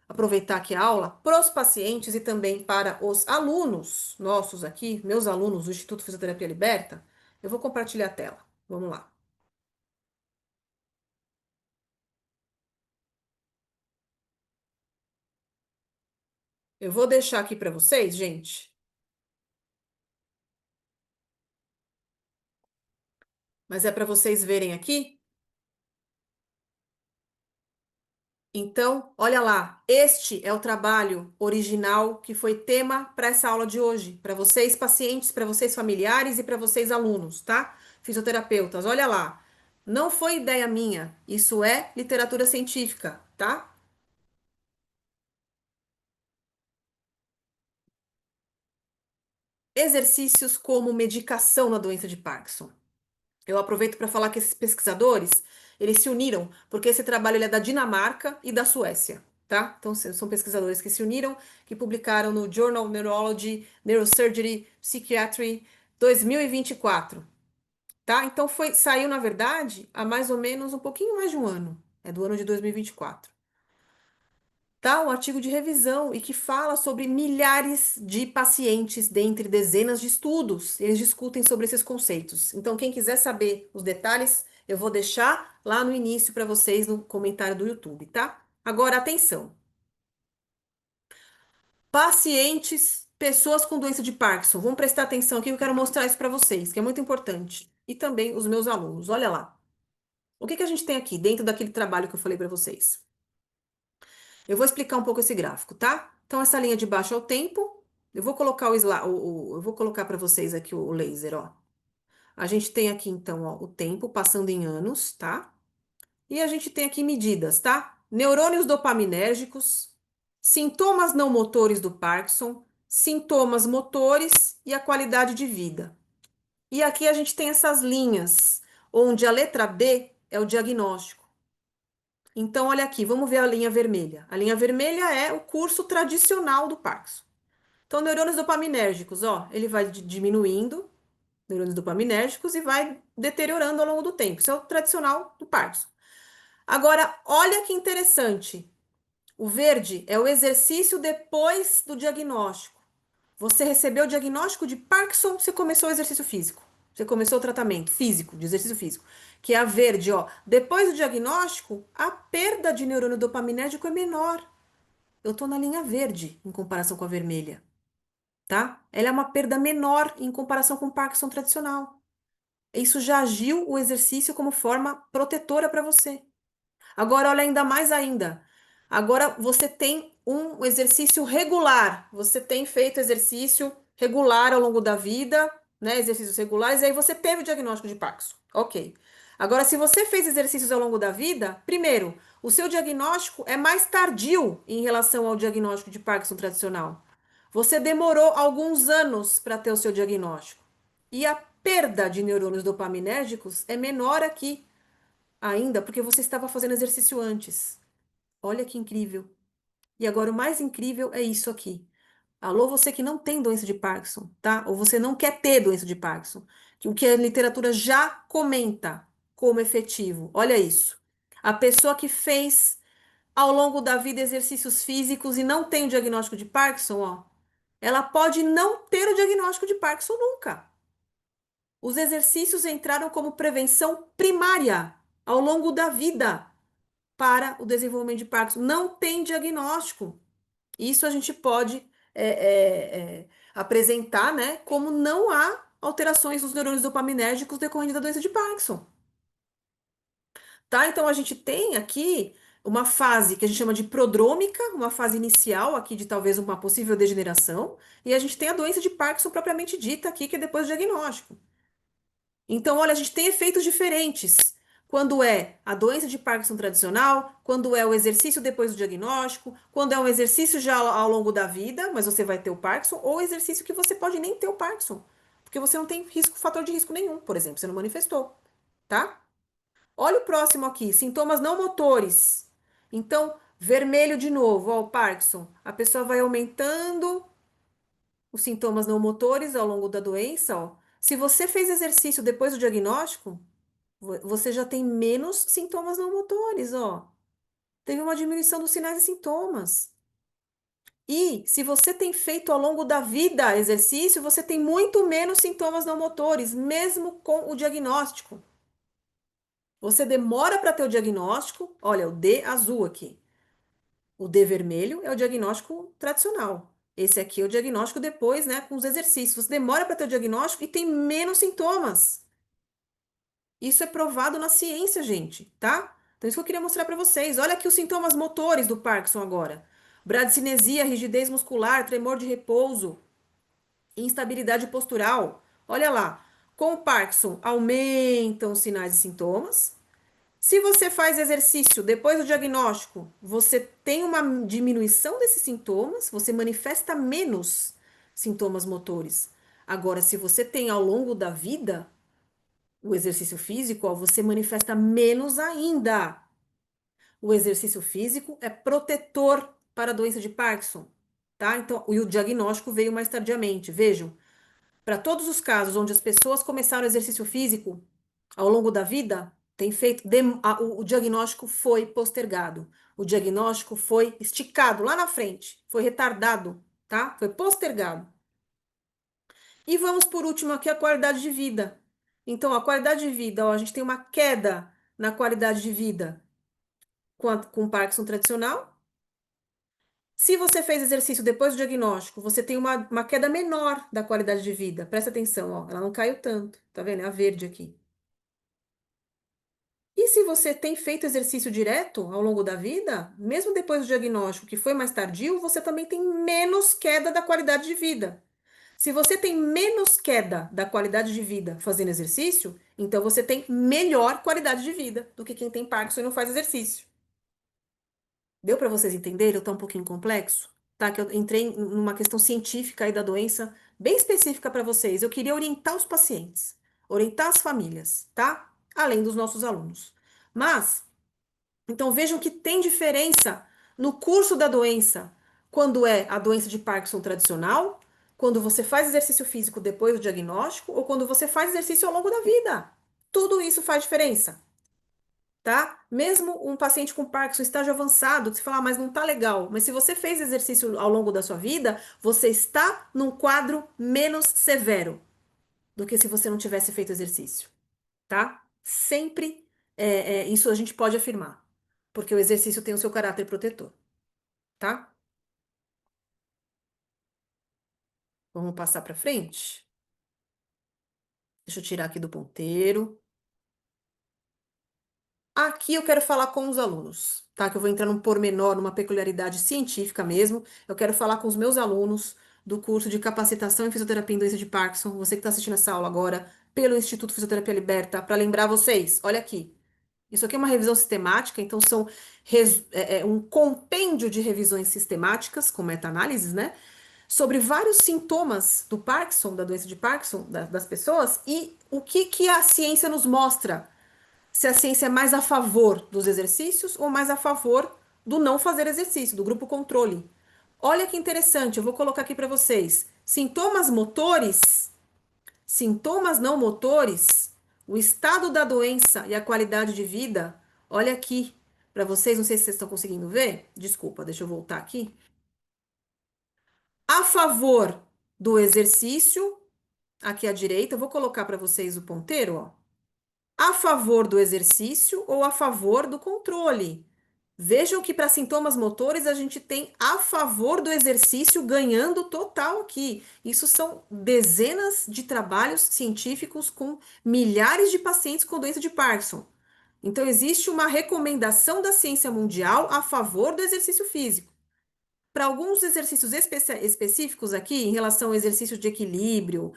Speaker 1: aproveitar aqui a aula para os pacientes e também para os alunos nossos aqui, meus alunos do Instituto Fisioterapia Liberta. Eu vou compartilhar a tela. Vamos lá. Eu vou deixar aqui para vocês, gente, mas é para vocês verem aqui. Então, olha lá, este é o trabalho original que foi tema para essa aula de hoje, para vocês pacientes, para vocês familiares e para vocês alunos, tá? Fisioterapeutas, olha lá. Não foi ideia minha, isso é literatura científica, tá? Exercícios como medicação na doença de Parkinson. Eu aproveito para falar que esses pesquisadores, eles se uniram, porque esse trabalho ele é da Dinamarca e da Suécia, tá? Então, são pesquisadores que se uniram, que publicaram no Journal of Neurology, Neurosurgery, Psychiatry 2024, tá? Então, saiu, na verdade, há mais ou menos um pouquinho mais de um ano. É do ano de 2024. Tá? Um artigo de revisão e que fala sobre milhares de pacientes dentre dezenas de estudos. Eles discutem sobre esses conceitos. Então, quem quiser saber os detalhes, eu vou deixar lá no início para vocês no comentário do YouTube, tá? Agora, atenção. Pacientes, pessoas com doença de Parkinson, vamos prestar atenção aqui, eu quero mostrar isso para vocês, que é muito importante. E também os meus alunos. Olha lá. O que que a gente tem aqui dentro daquele trabalho que eu falei para vocês? Eu vou explicar um pouco esse gráfico, tá? Então, essa linha de baixo é o tempo. Eu vou colocar eu vou colocar para vocês aqui o laser, ó. A gente tem aqui, então, ó, o tempo passando em anos, tá? E a gente tem aqui medidas, tá? Neurônios dopaminérgicos, sintomas não motores do Parkinson, sintomas motores e a qualidade de vida. E aqui a gente tem essas linhas, onde a letra D é o diagnóstico. Então, olha aqui, vamos ver a linha vermelha. A linha vermelha é o curso tradicional do Parkinson. Então, neurônios dopaminérgicos, ó, ele vai diminuindo, neurônios dopaminérgicos, e vai deteriorando ao longo do tempo. Isso é o tradicional do Parkinson. Agora, olha que interessante. O verde é o exercício depois do diagnóstico. Você recebeu o diagnóstico de Parkinson, você começou o exercício físico. Você começou o tratamento físico, de exercício físico, que é a verde, ó. Depois do diagnóstico, a perda de neurônio dopaminérgico é menor. Eu tô na linha verde em comparação com a vermelha, tá? Ela é uma perda menor em comparação com o Parkinson tradicional. Isso já agiu o exercício como forma protetora para você. Agora, olha ainda mais ainda. Agora você tem um exercício regular. Você tem feito exercício regular ao longo da vida, né? Exercícios regulares, e aí você teve o diagnóstico de Parkinson. Ok. Agora, se você fez exercícios ao longo da vida, primeiro, o seu diagnóstico é mais tardio em relação ao diagnóstico de Parkinson tradicional. Você demorou alguns anos para ter o seu diagnóstico. E a perda de neurônios dopaminérgicos é menor aqui ainda, porque você estava fazendo exercício antes. Olha que incrível. E agora o mais incrível é isso aqui. Alô, você que não tem doença de Parkinson, tá? Ou você não quer ter doença de Parkinson. O que a literatura já comenta como efetivo. Olha isso. A pessoa que fez ao longo da vida exercícios físicos e não tem o diagnóstico de Parkinson, ó, ela pode não ter o diagnóstico de Parkinson nunca. Os exercícios entraram como prevenção primária ao longo da vida para o desenvolvimento de Parkinson. Não tem diagnóstico. Isso a gente pode apresentar, né, como não há alterações dos neurônios dopaminérgicos decorrentes da doença de Parkinson. Tá? Então a gente tem aqui uma fase que a gente chama de prodrômica, uma fase inicial aqui de talvez uma possível degeneração, e a gente tem a doença de Parkinson propriamente dita aqui, que é depois do diagnóstico. Então, olha, a gente tem efeitos diferentes. Quando é a doença de Parkinson tradicional, quando é o exercício depois do diagnóstico, quando é um exercício já ao longo da vida, mas você vai ter o Parkinson, ou exercício que você pode nem ter o Parkinson, porque você não tem risco, fator de risco nenhum, por exemplo, você não manifestou, tá? Olha o próximo aqui, sintomas não motores. Então, vermelho de novo, ó, o Parkinson. A pessoa vai aumentando os sintomas não motores ao longo da doença, ó. Se você fez exercício depois do diagnóstico, você já tem menos sintomas não motores, ó. Teve uma diminuição dos sinais e sintomas. E se você tem feito ao longo da vida exercício, você tem muito menos sintomas não motores, mesmo com o diagnóstico. Você demora para ter o diagnóstico, olha, o D azul aqui. O D vermelho é o diagnóstico tradicional. Esse aqui é o diagnóstico depois, né, com os exercícios. Você demora para ter o diagnóstico e tem menos sintomas. Isso é provado na ciência, gente, tá? Então, isso que eu queria mostrar para vocês. Olha aqui os sintomas motores do Parkinson agora: bradicinesia, rigidez muscular, tremor de repouso, instabilidade postural. Olha lá. Com o Parkinson, aumentam os sinais e sintomas. Se você faz exercício depois do diagnóstico, você tem uma diminuição desses sintomas, você manifesta menos sintomas motores. Agora, se você tem ao longo da vida o exercício físico, ó, você manifesta menos ainda. O exercício físico é protetor para a doença de Parkinson, tá? Então, e o diagnóstico veio mais tardiamente. Vejam, para todos os casos onde as pessoas começaram o exercício físico ao longo da vida, tem feito o diagnóstico foi postergado. O diagnóstico foi esticado lá na frente, foi retardado, tá? Foi postergado. E vamos por último aqui a qualidade de vida. Então, a qualidade de vida, ó, a gente tem uma queda na qualidade de vida com o Parkinson tradicional. Se você fez exercício depois do diagnóstico, você tem uma queda menor da qualidade de vida. Presta atenção, ó, ela não caiu tanto. Tá vendo? É a verde aqui. E se você tem feito exercício direto ao longo da vida, mesmo depois do diagnóstico, que foi mais tardio, você também tem menos queda da qualidade de vida. Se você tem menos queda da qualidade de vida fazendo exercício, então você tem melhor qualidade de vida do que quem tem Parkinson e não faz exercício. Deu para vocês entenderem? Ou tá um pouquinho complexo? Tá? Que eu entrei numa questão científica aí da doença, bem específica para vocês. Eu queria orientar os pacientes, orientar as famílias, tá? Além dos nossos alunos. Mas, então vejam que tem diferença no curso da doença, quando é a doença de Parkinson tradicional, quando você faz exercício físico depois do diagnóstico, ou quando você faz exercício ao longo da vida. Tudo isso faz diferença, tá? Mesmo um paciente com Parkinson, estágio avançado, que você fala, mas não tá legal. Mas se você fez exercício ao longo da sua vida, você está num quadro menos severo do que se você não tivesse feito exercício, tá? Sempre isso a gente pode afirmar, porque o exercício tem o seu caráter protetor, tá? Vamos passar para frente? Deixa eu tirar aqui do ponteiro. Aqui eu quero falar com os alunos, tá? Que eu vou entrar num pormenor, numa peculiaridade científica mesmo. Eu quero falar com os meus alunos do curso de capacitação em fisioterapia em doença de Parkinson. Você que está assistindo essa aula agora, pelo Instituto Fisioterapia Liberta para lembrar vocês. Olha aqui. Isso aqui é uma revisão sistemática, então são um compêndio de revisões sistemáticas, com meta-análises, né? Sobre vários sintomas do Parkinson, da doença de Parkinson, das pessoas, e o que que a ciência nos mostra. Se a ciência é mais a favor dos exercícios ou mais a favor do não fazer exercício, do grupo controle. Olha que interessante, eu vou colocar aqui para vocês. Sintomas motores, sintomas não motores, o estado da doença e a qualidade de vida. Olha aqui para vocês, não sei se vocês estão conseguindo ver. Desculpa, deixa eu voltar aqui. A favor do exercício, aqui à direita, eu vou colocar para vocês o ponteiro, ó. A favor do exercício ou a favor do controle. Vejam que para sintomas motores a gente tem a favor do exercício ganhando total aqui. Isso são dezenas de trabalhos científicos com milhares de pacientes com doença de Parkinson. Então, existe uma recomendação da ciência mundial a favor do exercício físico. Para alguns exercícios específicos aqui, em relação ao exercício de equilíbrio,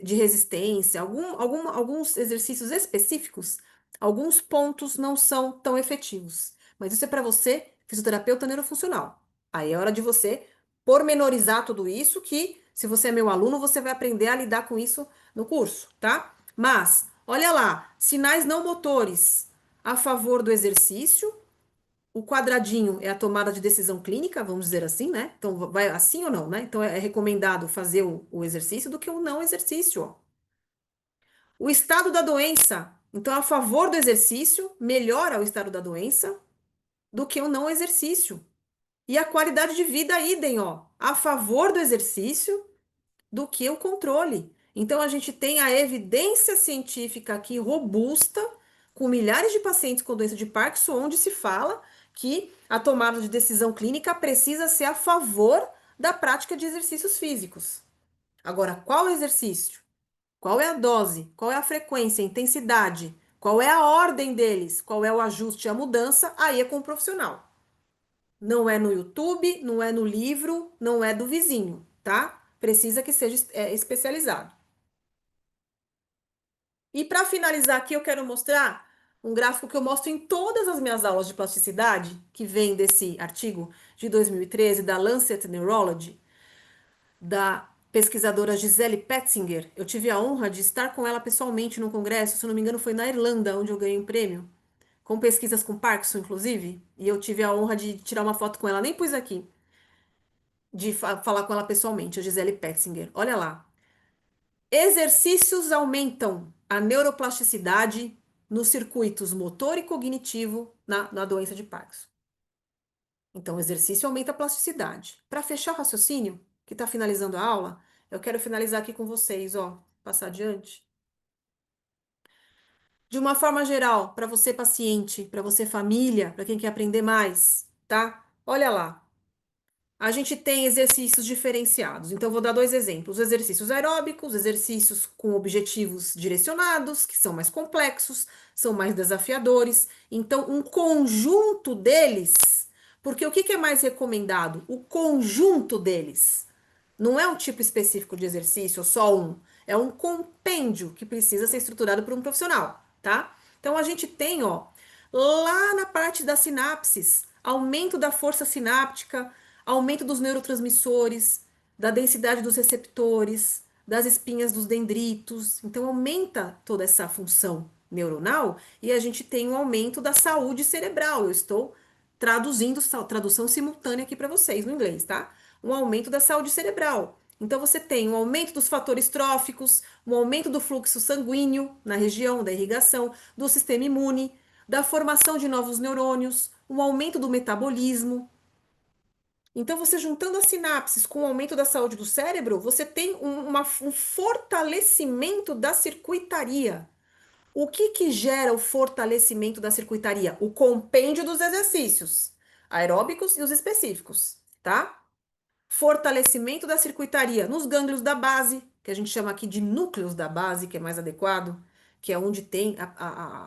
Speaker 1: de resistência, alguns exercícios específicos, alguns pontos não são tão efetivos. Mas isso é para você, fisioterapeuta neurofuncional. Aí é hora de você pormenorizar tudo isso, que se você é meu aluno, você vai aprender a lidar com isso no curso, tá? Mas, olha lá, sinais não motores a favor do exercício. O quadradinho é a tomada de decisão clínica, vamos dizer assim, né? Então, vai assim ou não, né? Então, é recomendado fazer o exercício do que o não exercício, ó. O estado da doença. Então, a favor do exercício, melhora o estado da doença do que o não exercício. E a qualidade de vida, idem, ó. A favor do exercício do que o controle. Então, a gente tem a evidência científica aqui robusta, com milhares de pacientes com doença de Parkinson, onde se fala que a tomada de decisão clínica precisa ser a favor da prática de exercícios físicos. Agora, qual exercício? Qual é a dose? Qual é a frequência, a intensidade? Qual é a ordem deles? Qual é o ajuste, a mudança? Aí é com o profissional. Não é no YouTube, não é no livro, não é do vizinho, tá? Precisa que seja especializado. E para finalizar aqui, eu quero mostrar um gráfico que eu mostro em todas as minhas aulas de plasticidade, que vem desse artigo de 2013 da Lancet Neurology, da pesquisadora Gisele Petzinger. Eu tive a honra de estar com ela pessoalmente no congresso, se não me engano, foi na Irlanda, onde eu ganhei um prêmio, com pesquisas com Parkinson, inclusive, e eu tive a honra de tirar uma foto com ela, nem pus aqui, de falar com ela pessoalmente, a Gisele Petzinger. Olha lá. Exercícios aumentam a neuroplasticidade nos circuitos motor e cognitivo na doença de Parkinson. Então, o exercício aumenta a plasticidade. Para fechar o raciocínio, que está finalizando a aula, eu quero finalizar aqui com vocês, ó, passar adiante. De uma forma geral, para você paciente, para você família, para quem quer aprender mais, tá? Olha lá. A gente tem exercícios diferenciados. Então, eu vou dar dois exemplos: exercícios aeróbicos, exercícios com objetivos direcionados, que são mais complexos, são mais desafiadores. Então, um conjunto deles, porque o que que é mais recomendado? O conjunto deles. Não é um tipo específico de exercício, só um. É um compêndio que precisa ser estruturado por um profissional, tá? Então, a gente tem, ó, lá na parte das sinapses, aumento da força sináptica, aumento dos neurotransmissores, da densidade dos receptores, das espinhas dos dendritos. Então, aumenta toda essa função neuronal e a gente tem um aumento da saúde cerebral. Eu estou traduzindo, tradução simultânea aqui para vocês no inglês, tá? Um aumento da saúde cerebral. Então, você tem um aumento dos fatores tróficos, um aumento do fluxo sanguíneo na região da irrigação, do sistema imune, da formação de novos neurônios, um aumento do metabolismo. Então, você juntando as sinapses com o aumento da saúde do cérebro, você tem um fortalecimento da circuitaria. O que que gera o fortalecimento da circuitaria? O compêndio dos exercícios aeróbicos e os específicos, tá? Fortalecimento da circuitaria nos gânglios da base, que a gente chama aqui de núcleos da base, que é mais adequado, que é onde tem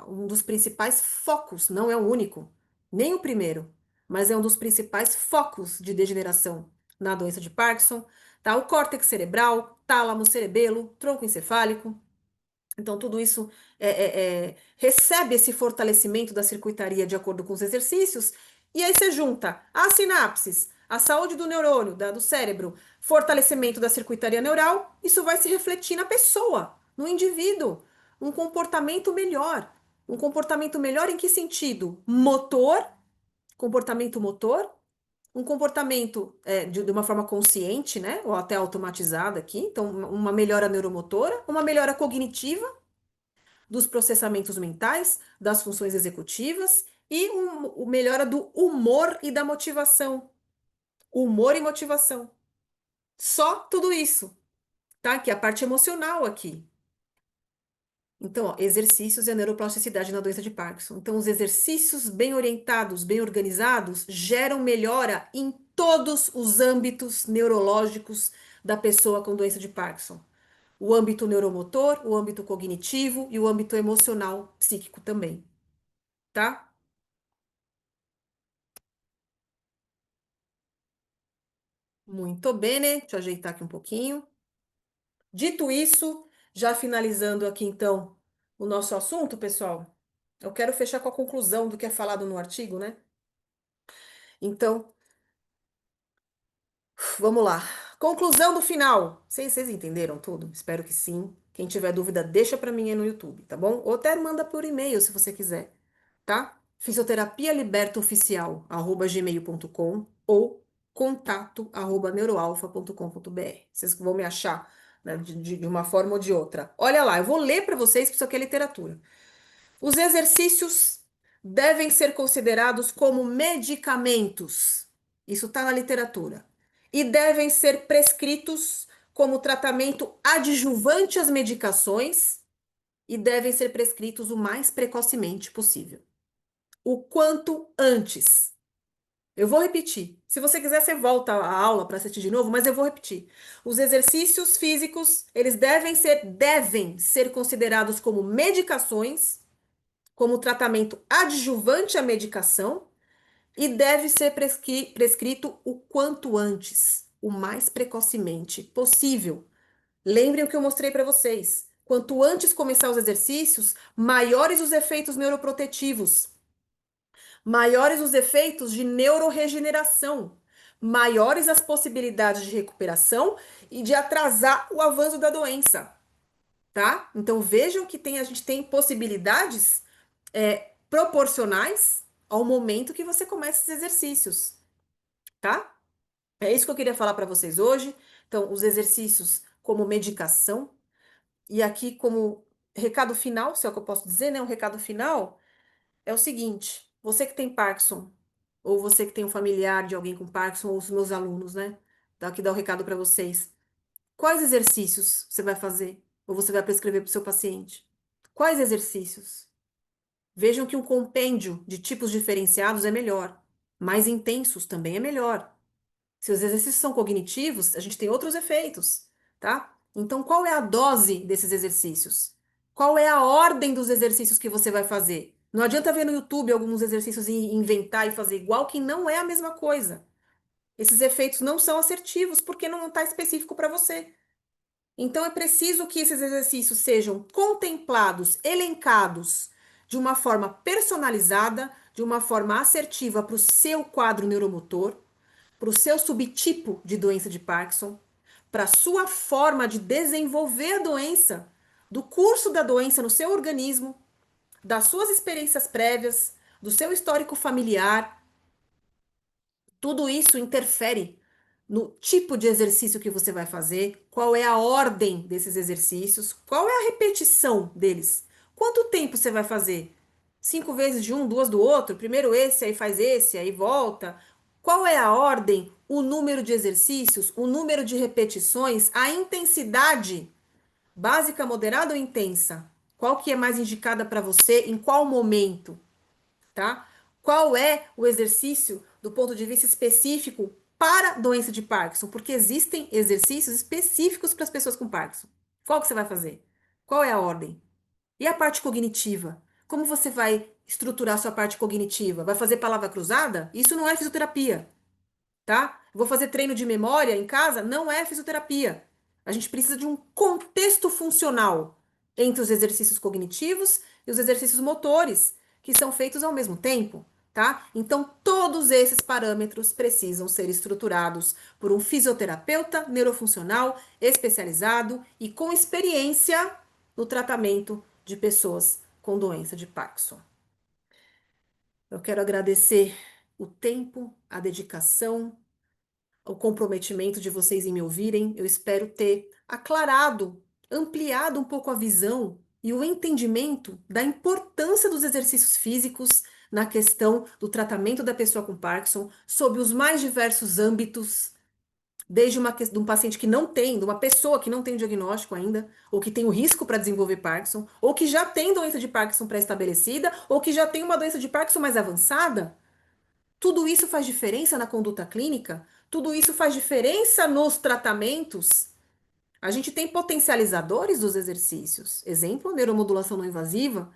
Speaker 1: um dos principais focos, não é o único, nem o primeiro, mas é um dos principais focos de degeneração na doença de Parkinson, tá? O córtex cerebral, tálamo, cerebelo, tronco encefálico. Então, tudo isso recebe esse fortalecimento da circuitaria de acordo com os exercícios, e aí você junta as sinapses, a saúde do neurônio, do cérebro, fortalecimento da circuitaria neural, isso vai se refletir na pessoa, no indivíduo. Um comportamento melhor. Um comportamento melhor em que sentido? Motor, comportamento motor, um comportamento de uma forma consciente, né? Ou até automatizada aqui. Então, uma melhora neuromotora, uma melhora cognitiva dos processamentos mentais, das funções executivas e melhora do humor e da motivação. Humor e motivação. Só tudo isso, tá? Que é a parte emocional aqui. Então, ó, exercícios e a neuroplasticidade na doença de Parkinson. Então, os exercícios bem orientados, bem organizados, geram melhora em todos os âmbitos neurológicos da pessoa com doença de Parkinson. O âmbito neuromotor, o âmbito cognitivo e o âmbito emocional, psíquico também, tá? Muito bem, né? Deixa eu ajeitar aqui um pouquinho. Dito isso, já finalizando aqui então o nosso assunto, pessoal, eu quero fechar com a conclusão do que é falado no artigo, né? Então, vamos lá. Conclusão do final. Vocês entenderam tudo? Espero que sim. Quem tiver dúvida, deixa para mim aí no YouTube, tá bom? Ou até manda por e-mail se você quiser, tá? Fisioterapialibertooficial@gmail.com ou contato@neuroalfa.com.br. Vocês vão me achar, né, de uma forma ou de outra. Olha lá, eu vou ler para vocês, porque isso aqui é literatura. Os exercícios devem ser considerados como medicamentos. Isso está na literatura. E devem ser prescritos como tratamento adjuvante às medicações e devem ser prescritos o mais precocemente possível. O quanto antes. Eu vou repetir. Se você quiser, você volta à aula para assistir de novo, mas eu vou repetir. Os exercícios físicos, eles devem ser considerados como medicações como tratamento adjuvante à medicação e deve ser prescrito o quanto antes, o mais precocemente possível. Lembrem o que eu mostrei para vocês. Quanto antes começar os exercícios, maiores os efeitos neuroprotetivos, maiores os efeitos de neuroregeneração, maiores as possibilidades de recuperação e de atrasar o avanço da doença, tá? Então vejam que a gente tem possibilidades proporcionais ao momento que você começa esses exercícios, tá? É isso que eu queria falar para vocês hoje. Então, os exercícios como medicação e aqui como recado final, se é o que eu posso dizer, né? Um recado final é o seguinte: você que tem Parkinson ou você que tem um familiar de alguém com Parkinson ou os meus alunos, né? Aqui dá o recado para vocês. Quais exercícios você vai fazer ou você vai prescrever para o seu paciente? Quais exercícios? Vejam que um compêndio de tipos diferenciados é melhor. Mais intensos também é melhor. Se os exercícios são cognitivos, a gente tem outros efeitos, tá? Então, qual é a dose desses exercícios? Qual é a ordem dos exercícios que você vai fazer? Não adianta ver no YouTube alguns exercícios e inventar e fazer igual, que não é a mesma coisa. Esses efeitos não são assertivos porque não está específico para você. Então, é preciso que esses exercícios sejam contemplados, elencados de uma forma personalizada, de uma forma assertiva para o seu quadro neuromotor, para o seu subtipo de doença de Parkinson, para a sua forma de desenvolver a doença, do curso da doença no seu organismo, das suas experiências prévias, do seu histórico familiar. Tudo isso interfere no tipo de exercício que você vai fazer, qual é a ordem desses exercícios, qual é a repetição deles. Quanto tempo você vai fazer? 5 vezes de um, duas do outro? Primeiro esse, aí faz esse, aí volta. Qual é a ordem, o número de exercícios, o número de repetições, a intensidade, básica, moderada ou intensa? Qual que é mais indicada para você, em qual momento? Tá? Qual é o exercício do ponto de vista específico para doença de Parkinson? Porque existem exercícios específicos para as pessoas com Parkinson. Qual que você vai fazer? Qual é a ordem? E a parte cognitiva? Como você vai estruturar sua parte cognitiva? Vai fazer palavra cruzada? Isso não é fisioterapia, tá? Vou fazer treino de memória em casa? Não é fisioterapia. A gente precisa de um contexto funcional. entre os exercícios cognitivos e os exercícios motores, que são feitos ao mesmo tempo, tá? Então, todos esses parâmetros precisam ser estruturados por um fisioterapeuta neurofuncional especializado e com experiência no tratamento de pessoas com doença de Parkinson. Eu quero agradecer o tempo, a dedicação, o comprometimento de vocês em me ouvirem. Eu espero ter aclarado, ampliado um pouco a visão e o entendimento da importância dos exercícios físicos na questão do tratamento da pessoa com Parkinson, sob os mais diversos âmbitos, desde de um paciente que não tem, de uma pessoa que não tem diagnóstico ainda, ou que tem o risco para desenvolver Parkinson, ou que já tem doença de Parkinson pré-estabelecida, ou que já tem uma doença de Parkinson mais avançada. Tudo isso faz diferença na conduta clínica? Tudo isso faz diferença nos tratamentos? A gente tem potencializadores dos exercícios. Exemplo, neuromodulação não invasiva,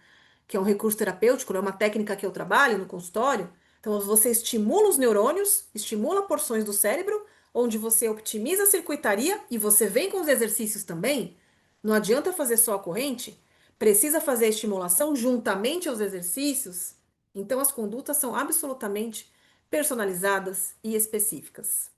Speaker 1: que é um recurso terapêutico, é uma técnica que eu trabalho no consultório. Então, você estimula os neurônios, estimula porções do cérebro, onde você optimiza a circuitaria e você vem com os exercícios também. Não adianta fazer só a corrente, precisa fazer a estimulação juntamente aos exercícios. Então, as condutas são absolutamente personalizadas e específicas.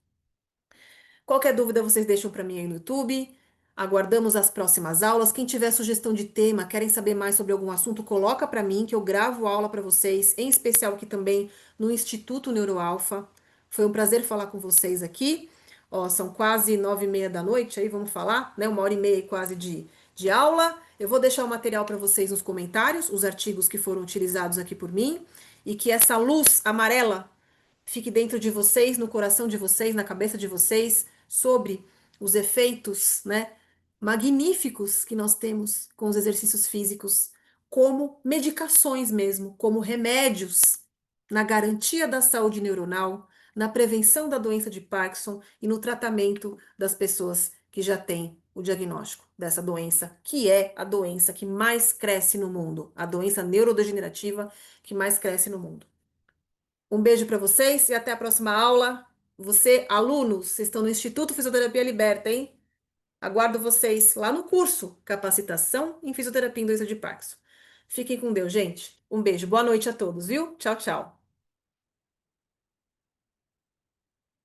Speaker 1: Qualquer dúvida vocês deixam para mim aí no YouTube. Aguardamos as próximas aulas. Quem tiver sugestão de tema, querem saber mais sobre algum assunto, coloca para mim que eu gravo aula para vocês, em especial aqui também no Instituto Neuroalfa. Foi um prazer falar com vocês aqui. Ó, são quase 9h30 da noite, aí vamos falar, né? 1h30 quase de aula. Eu vou deixar o material para vocês nos comentários, os artigos que foram utilizados aqui por mim, e que essa luz amarela fique dentro de vocês, no coração de vocês, na cabeça de vocês, sobre os efeitos, né, magníficos que nós temos com os exercícios físicos, como medicações mesmo, como remédios na garantia da saúde neuronal, na prevenção da doença de Parkinson e no tratamento das pessoas que já têm o diagnóstico dessa doença, que é a doença que mais cresce no mundo, a doença neurodegenerativa que mais cresce no mundo. Um beijo para vocês e até a próxima aula. Você, alunos, vocês estão no Instituto Fisioterapia Liberta, hein? Aguardo vocês lá no curso Capacitação em Fisioterapia em Doença de Parkinson. Fiquem com Deus, gente. Um beijo. Boa noite a todos, viu? Tchau, tchau.